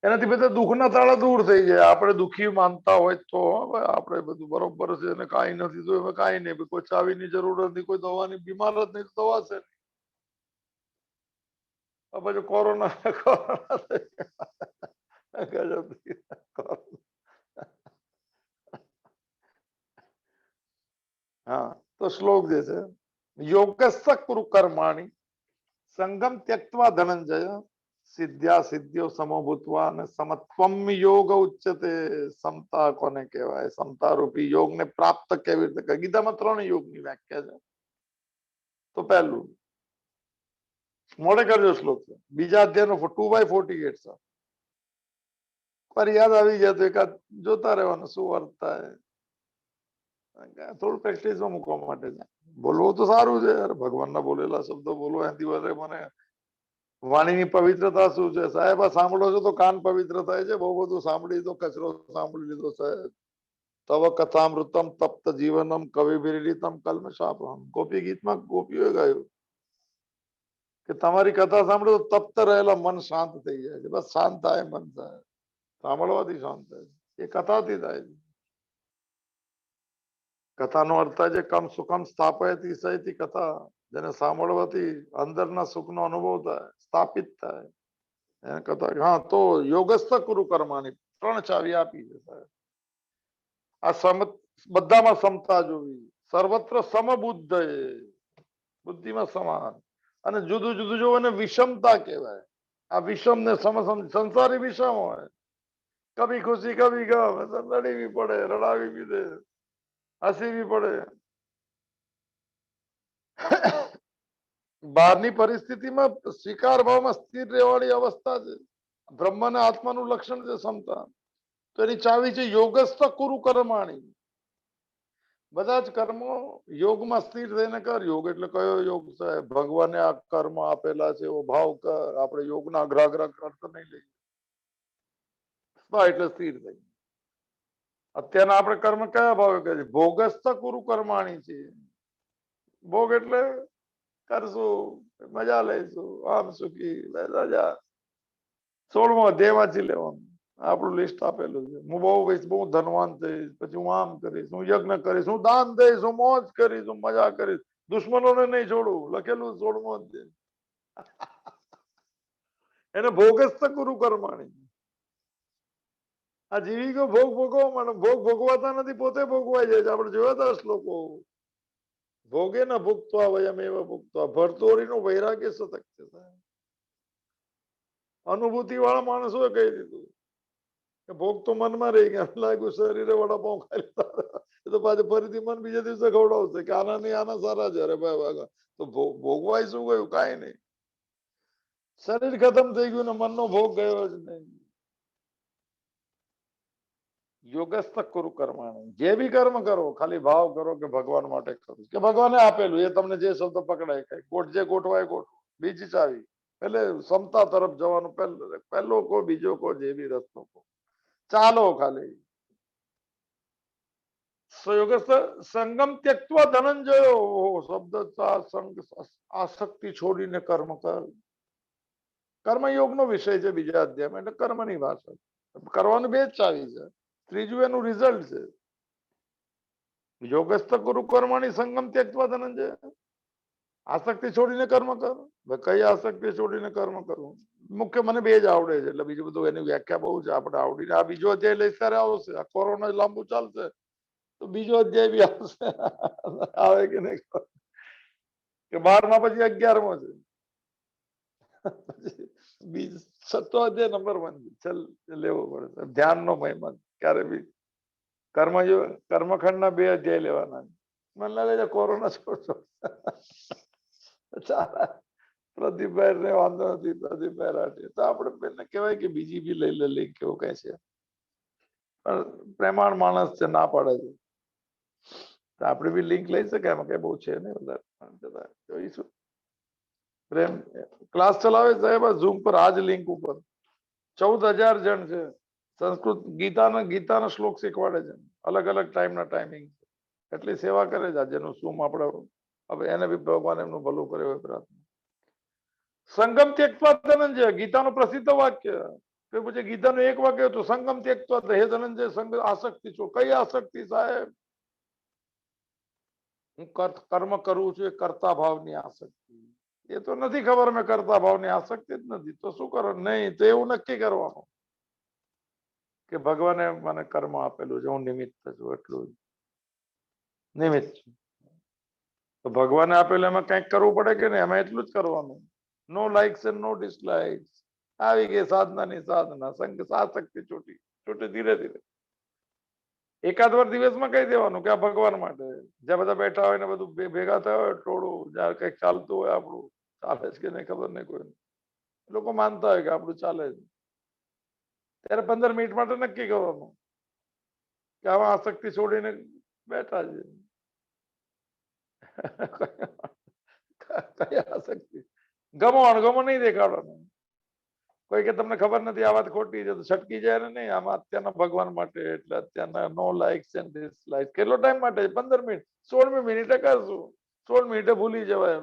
એનાથી બધા દુઃખના તાળા દૂર થઈ જાય. આપણે દુઃખી માનતા હોય તો આપણે બધું બરોબર છે અને કાંઈ નથી તો એમાં કાંઈ નહીં. કોઈ ચાવીની જરૂર નથી, કોઈ દવાની બીમાર જ નહીં તો દવા છે. પછી કોરોના હા તો શ્લોક જે છે, યોગસ્થ કુરુ કર્માણી સંગમ ત્યક્ત્વા ધનંજય સિદ્ધ્યા સિદ્ધ્યો સમભૂતવા અને સમત્વમ યોગ ઉચ્ચતે. સમતા કોને કહેવાય? સમતા રૂપી યોગને પ્રાપ્ત કેવી રીતે? ગીતામાં 3 યોગની વ્યાખ્યા છે. તો પહેલું મોડે કરજો શ્લોક છે, બીજા અધ્યાયનો 2/48 છે. પર યાદ આવી જાય તો એકાદ જોતા રહેવાનું શું અર્થ થાય. થોડું પ્રેક્ટિસમાં મૂકવા માટે છે. બોલવું તો સારું છે યાર, ભગવાનના બોલેલા શબ્દો બોલો. એનાથી વધારે મને વાણીની પવિત્રતા શું છે સાહેબ? આ સાંભળો છો તો કાન પવિત્ર થાય છે. બહુ બધું સાંભળી તો કચરો સાંભળી લીધો સાહેબ. તવ કથામૃતમ તપ્ત જીવનમ કવિભીરીતમ કલ્મશાપમ. ગોપી ગીતમાં ગોપીઓએ ગાયું કે તમારી કથા સાંભળો તો તપ્ત રહેલા મન શાંત થઈ જાય છે. બસ શાંત થાય મન થાય, સાંભળવાથી શાંત થાય. એ કથાથી થાય છે. કથાનો અર્થ થાય છે કમ સુખમ સ્થાપયતી સહિતી કથા. જેને સાંભળવાથી અંદરના સુખનો અનુભવ થાય, સ્થાપિત થાય એને કથા. હા તો યોગસ્થ કુરુ કર્માની 3 ચાવી આપી છે સાહેબ. આ બધામાં સમતા જોવી. સર્વત્ર સમબુદ્ધ, બુદ્ધિમાં સમાન. અને જુદું જુદું જો એને વિષમતા કહેવાય. આ વિષમ ને સંસારી વિષમ હોય. કભી ખુશી કભી ગમ, લડીવી પડે, રડાવી બી દે, હસીવી પડે. બહારની પરિસ્થિતિમાં સ્વીકાર ભાવમાં સ્થિર રહેવાની અવસ્થા છે. બ્રહ્મ અને આત્માનું લક્ષણ છે સમતા. તો એની ચાવી છે યોગસ્થ કુરુ કર્માણી. બધા જ કર્મો યોગમાં સ્થિર થઈને કર. યોગ એટલે કયો યોગ સાહેબ? ભગવાને આ કર્મ આપેલા છે એવો ભાવ કર. આપણે યોગના અઘરાઘરા કરતા નહીં લઈએ એટલે સ્થિર થઈ. અત્યારના આપણે કર્મ કયા ભાવે કરીએ? ભોગસ્થ કુરુ કર્માણી છે. ભોગ એટલે કરશું, મજા લઈશું, આમ સુખી રજા. 16મો અધ્યાય વાંચી લેવાનું. આપણું લિસ્ટ આપેલું છે. હું બહુ ધનવાન થઈશ, પછી હું આમ કરીશ, હું યજ્ઞ કરીશ, હું દાન દઈશ, હું મોજ કરીશ, હું મજા કરીશ, દુશ્મનોને નહીં છોડું. લખેલું 16મો અધ્યાય. એને ભોગસ્થ કુરુ કર્માણી. આ જીવી ગયો ભોગ ભોગવવા માટે. ભોગ ભોગવાતા નથી, પોતે ભોગવાઈ જાય છે. આપણે જોયા હતા શ્લોકો. ભોગે ન ભુક્તવા વયમ એવ ભુક્તવા. ભરતોરીનો વૈરાગ્ય સતક છે. અનુભૂતિ વાળા માણસોએ કહી દીધું કે ભોગ તો મનમાં રહી ગયા. લાગ્યું શરીરે વડાપાઉં ખાઈ લીધા તો પાછું ફરીથી મન બીજા દિવસે ખવડાવશે કે આના નહીં, આના સારા છે. અરે ભાઈ તો ભોગવાય શું ગયું? કાંઈ નહીં. શરીર ખતમ થઈ ગયું ને મનનો ભોગ ગયો જ નહીં. યોગસ્થ કુરુ કર્માણી. જે બી કર્મ કરો ખાલી ભાવ કરો કે ભગવાન માટે કરું, કે ભગવાને આપેલું. એ તમને જે શબ્દ પકડાય કઈ ગોઠ જે ગોઠવાય ગોઠવો. બીજી ચાવી એટલે સમતા તરફ જવાનું. પહેલો કો બીજો કો જે બી રસ્તો કો ચાલો ખાલી. સંગમ ત્યક્ત્વા ધનંજયો. શબ્દ આસક્તિ છોડીને કર્મ કર. કર્મયોગનો વિષય છે બીજા અધ્યાયમાં. એટલે કર્મની ભાષા. કરવાનું 2 જ ચાવી છે. ત્રીજું એનું રિઝલ્ટ છે. યોગસ્થ કુરુ કર્માણી સંગમ ત્યક્ત્વા ધનંજય. આસક્તિ છોડીને કર્મ કરો. કઈ આસક્તિ છોડીને કર્મ કરવું? મુખ્ય મને બે જ આવડે છે, એટલે બીજું બધું એની વ્યાખ્યા બહુ છે આપણે આવડીને. આ બીજો અધ્યાય લઈ ત્યારે આવશે. આ કોરોના લાંબુ ચાલશે તો બીજો અધ્યાય બી આવશે. આવે કે નહીં કે 12માં પછી 11મો છે. બીજ છઠ્ઠો અધ્યાય નંબર 1 ચલ લેવો પડે. ધ્યાનનો મહિમા ક્યારે બી કર્મખંડના 2 અધ્યાય લેવાના. મને લાગે છે કોરોના છોડશો. પ્રદીપભાઈ ને વાંધો નથી, પ્રદીપભાઈ રાઠી તો આપણે બેને કહેવાય કે બીજી બી લઈ લે લિંક કેવું કઈ છે, પણ પ્રેમાણ માણસ છે, ના પાડે છે. તો આપણે બી લિંક લઈ શકાય, એમાં કઈ બહુ છે નહીં વધારે. જોઈશું. પ્રેમ ક્લાસ ચલાવે સાહેબ ઝૂમ પર, આજ લિંક ઉપર 14,000 જણ છે. સંસ્કૃત ગીતાના શ્લોક શીખવાડે છે, અલગ અલગ ટાઈમના ટાઈમિંગ. એટલી સેવા કરે છે. જેનું શું આપણે હવે એને બી ભગવાન એમનું ભલું કરે હોય પ્રાર્થના. સંગમ ત્યક્ત્વા ધનંજય, ગીતાનું પ્રસિદ્ધ વાક્ય. પછી ગીતાનું એક વાક્ય હતું, સંગમ ત્યક્ત્વા. હે ધનંજય, સંગ આસક્તિ છો. કઈ આસક્તિ સાહેબ? હું કર્મ કરું છું એ કર્તા ભાવની આસક્તિ. એ તો નથી ખબર મેં કર્તા ભાવની આસક્તિ જ નથી, તો શું કરો? નહીં તો એવું નક્કી કરવાનું કે ભગવાને મને કર્મ આપેલું છે, હું નિમિત્ત છું, એટલું નિમિત્ત છું. તો ભગવાને આપેલું એમાં કંઈક કરવું પડે કે નહીં? એમાં એટલું જ કરવાનું. નો લાઇક્સ એન્ડ નો ડિસલાઇક્સ. આવી ગઈ સાધનાની સાધના, સંગ આસક્તિ છૂટી છૂટી ધીરે ધીરે. એકાદ વાર દિવસમાં કહી દેવાનું કે આ ભગવાન માટે. જ્યાં બધા બેઠા હોય ને બધું ભેગા થયા હોય ટોળું, જયારે કંઈક ચાલતું હોય આપણું, ચાલે છે કે નહીં ખબર નહીં કોઈને, લોકો માનતા હોય કે આપણું ચાલે છે, ત્યારે 15 મિનિટ માટે નક્કી કરવાનું કે આમાં આસક્તિ છોડીને બેઠા છે. કઈ આસક્તિ? ગમો અણગમો નહીં દેખાડવાનો. કોઈ કે તમને ખબર નથી આ વાત ખોટી છે તો છટકી જાય ને. નહીં, આમાં અત્યારના ભગવાન માટે, એટલે અત્યારના નો લાઇક્સ એન્ડ ડિસલાઇક્સ. કેટલો ટાઈમ માટે? 15 મિનિટ. 16મી મિનિટે કરશું. 16 મિનિટે ભૂલી જવાય.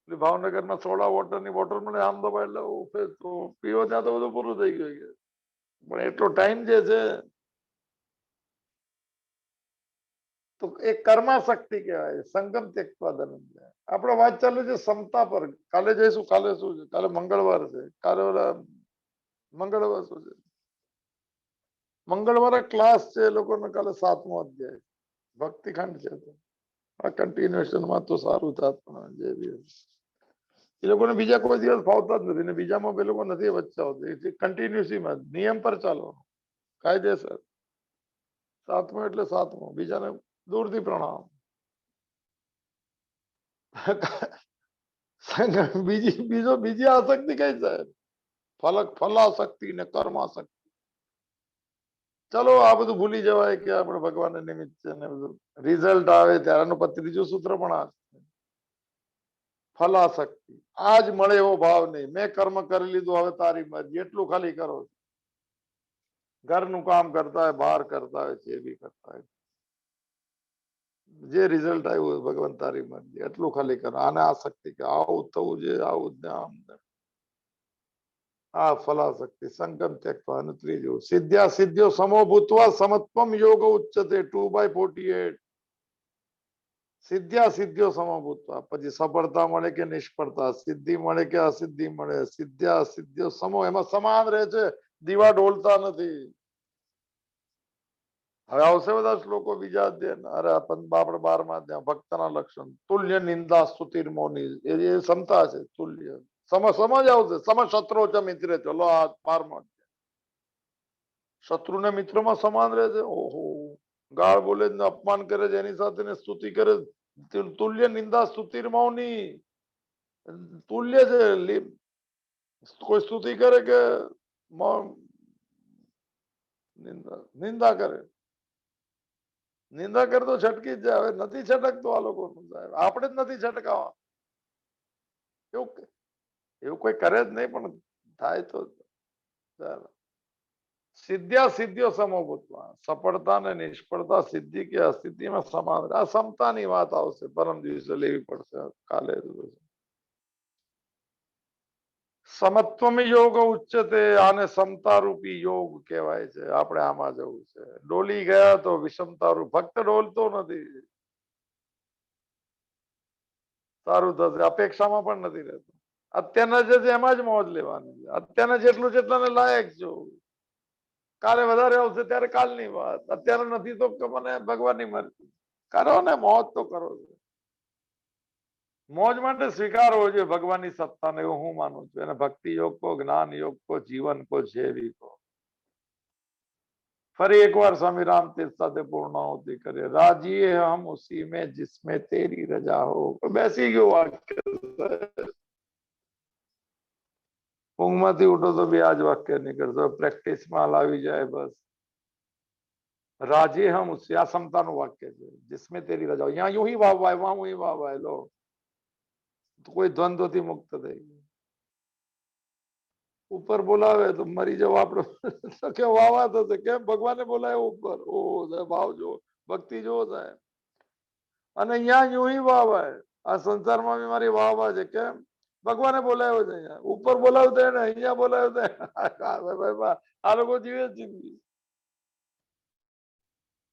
ભાવનગરમાં સોડા વોટરની બોટલ મને આમ દબાય એટલે તો પીવો ત્યાં તો બધું પૂરું થઈ ગયું. પણ એટલો ટાઈમ જે છે તો એ કર્માશક્તિ કહેવાય. સંગમ ત્યક્ત્વા ધનંજય. આપણો વાત ચાલે છે સમતા પર. કાલે જઈશું. કાલે શું છે? કાલે મંગળવાર છે. કાલે મંગળવાર શું છે? મંગળવારે ક્લાસ છે એ લોકોને. કાલે 7મો અધ્યાય ભક્તિખંડ છે. આ કન્ટિન્યુએશનમાં તો સારું થાત, પણ જે બી એ લોકોને બીજા કોઈ દિવસ ફાવતા જ નથી ને બીજામાં એ લોકો નથી વચ્ચે આવતી. કન્ટિન્યુસીમાં નિયમ પર ચાલો, કાયદેસર. 7મો એટલે 7મો. બીજાને દૂરથી પ્રણામ. બીજી આસક્તિ કઈ છે? ફલાશક્તિ ને કર્માશક્તિ. ચલો આ બધું ભૂલી જવાય કે આપણે ભગવાનને નિમિત્ત છે ને બધું. રિઝલ્ટ આવે ત્યારે ત્રીજું સૂત્ર પણ આ ફલાશક્તિ. આજ મળે એવો ભાવ નહીં. મેં કર્મ કરી લીધું, હવે તારી મરજી, એટલું ખાલી કરો. ઘરનું કામ કરતા હોય, બહાર કરતા હોય, જે બી કરતા હોય, જે રિઝલ્ટ આવ્યું હોય ભગવાન તારી મરજી, એટલું ખાલી કરો. આને આસક્તિ કે આવું થવું છે, આવું જ આમ. આ ફલાશક્તિ. સંગમ ત્યક્ત્વા. અને ત્રીજું સિદ્ધ્યા સિદ્ધ્યો સમો ભૂત્વા સમત્વમ યોગ ઉચ્ચતે. 2/48. સિદ્ધ્યા સિદ્ધ્યો સમો ભૂત્વા. પછી સફળતા મળે કે નિષ્ફળતા, સિદ્ધિ મળે કે અસિદ્ધિ મળે, સિદ્ધ્યા સિદ્ધ્યો સમો, એમાં સમાન રહે છે. દીવા ડોલતા નથી. હવે આવશે બધા શ્લોકો બીજા અધ્યાય. અરે આપણે 12માં અધ્યાય ભક્તના લક્ષણ. તુલ્ય નિંદા સ્તુતિર મૌની. એ ક્ષમતા છે. તુલ્ય સમજ આવશે. સમ શત્રુ ચ મિત્રે. ચલો આ 12માં. શત્રુને મિત્રમાં સમાન રહે છે. ઓહો, ગાળ બોલે ને અપમાન કરે છે એની સાથે ને સ્તુતિ કરે. તુલ્ય નિંદા સ્તુતિર મૌની. તુલ્ય છે. કોઈ સ્તુતિ કરે કે નિંદા કરે. નિંદા કરે તો છટકી જ જાય. હવે નથી છટકતો આ લોકો. આપણે જ નથી છટકાવા. એવું કોઈ કરે જ નહીં, પણ થાય તો ચાલો. સિદ્ધ્યા સિદ્ધ્યો સમભૂતમાં. સફળતા ને નિષ્ફળતા, સિદ્ધિ કે અસિદ્ધિમાં સમાન. આ સમતાની વાત આવશે. પરમ દિવસે લેવી પડશે. કાલે સમત્વમ યોગ ઉચ્ચતે. આને સમતા રૂપી યોગ કહેવાય છે. આપણે આમાં જવું છે. ડોલી ગયા તો વિષમતા રૂપ. ભક્ત ડોલતો નથી. સારું થશે, અપેક્ષામાં પણ નથી રહેતો. અત્યારના જે છે એમાં જ મોજ લેવાની છે. અત્યારના જેટલું જેટલાને લાયક છો, કાલે વધારે આવશે ત્યારે કાલની વાત, અત્યારે નથી તો મને ભગવાનની મરજી. કરો ને, મોજ તો કરો છો. મોજ માટે સ્વીકારવો જોઈએ ભગવાનની સત્તાને, એવું હું માનું છું. એને ભક્તિ યોગ કો, જ્ઞાન યોગ કો, જીવન કો, જેવી કો. ફરી એકવાર સ્વામી રામતીર્થ સાથે પૂર્ણાહુતિ કરીએ. રાજીએ હમ ઉસી में जिसमें तेरी रजा हो. બેસી ગયો વાક્ય. ઊંઘમાંથી ઉઠો તો બી આ જ વાક્ય નીકળતો, પ્રેક્ટિસમાં લાવી જાય બસ. राजी हम उससे, આ સમતાનું વાક્ય છે. जिसमें तेरी रजा हो, यहाँ यूं ही वाह वाह, वहां ही वाह वाह लो, તો કોઈ દ્વંદ્વથી મુક્ત થઈ ગયું. ઉપર બોલાવે તો મરી જવા આપડે, કે વાવા થશે. કેમ? ભગવાને બોલાવે ઉપર. ઓ ભાવ જો, ભક્તિ જો થાય. અને અહીંયા यूं ही વાહ વાહ, આ સંસારમાં બી મારી વાહ વાહ છે. કેમ? ભગવાને બોલાવ્યો છે. અહીંયા ઉપર બોલાવતો ને અહીંયા બોલાવતો. આ લોકો જીવે જિંદગી.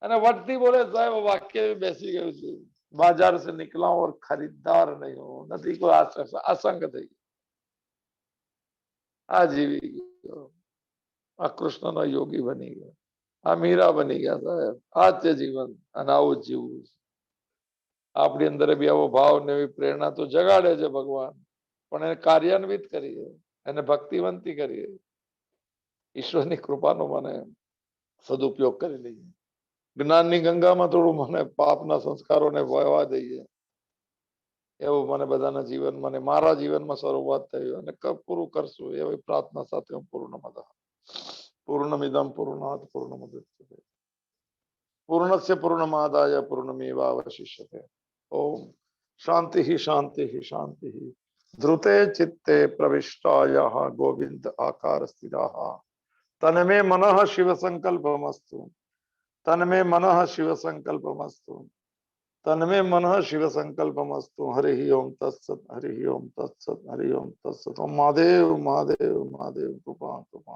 અને વટથી બોલે સાહેબ, વાક્ય બેસી ગયું છે. बाजार से निकला और खरीदार नहीं हो, નથી કોઈ આસંગ થઈ ગયો. આ જીવી ગયો. આ કૃષ્ણનો યોગી બની ગયો. આ મીરા બની ગયા સાહેબ. આ છે જીવન. અને આવું જ જીવવું છે. આપણી અંદર બી આવો ભાવ ને એવી પ્રેરણા તો જગાડે છે ભગવાન, પણ એને કાર્યાન્વિત કરીએ, એને ભક્તિવંતી કરીએ. ઈશ્વરની કૃપાનો મને સદુપયોગ કરી લઈએ. જ્ઞાનની ગંગામાં થોડું મને પાપના સંસ્કારોને વહેવા દઈએ, એવું મને બધાના જીવન, મને મારા જીવનમાં શરૂઆત થઈ અને પૂરું કરશું એવી પ્રાર્થના સાથે હું પૂર્ણમદ પૂર્ણમિદમ પૂર્ણાત પૂર્ણમુદચ્યતે પૂર્ણસ્ય પૂર્ણમાદાય પૂર્ણમેવાવશિષ્યતે. ઓમ શાંતિ શાંતિ શાંતિ. ધૃતે ચિત્તે પ્રવિષ્ટાયઃ ગોવિંદ આકાર સ્થિરાઃ તન્મે મનઃ શિવ સંકલ્પમસ્તુ. તન્મે મનઃ શિવ સંકલ્પમસ્તુ. तन्मे मनः शिव संकल्पमस्तु. हरि ओम तत्सत. हरि ओम तत्सत. हरि ओम तत्सत. महादेव महादेव महादेव कृपा कृपा।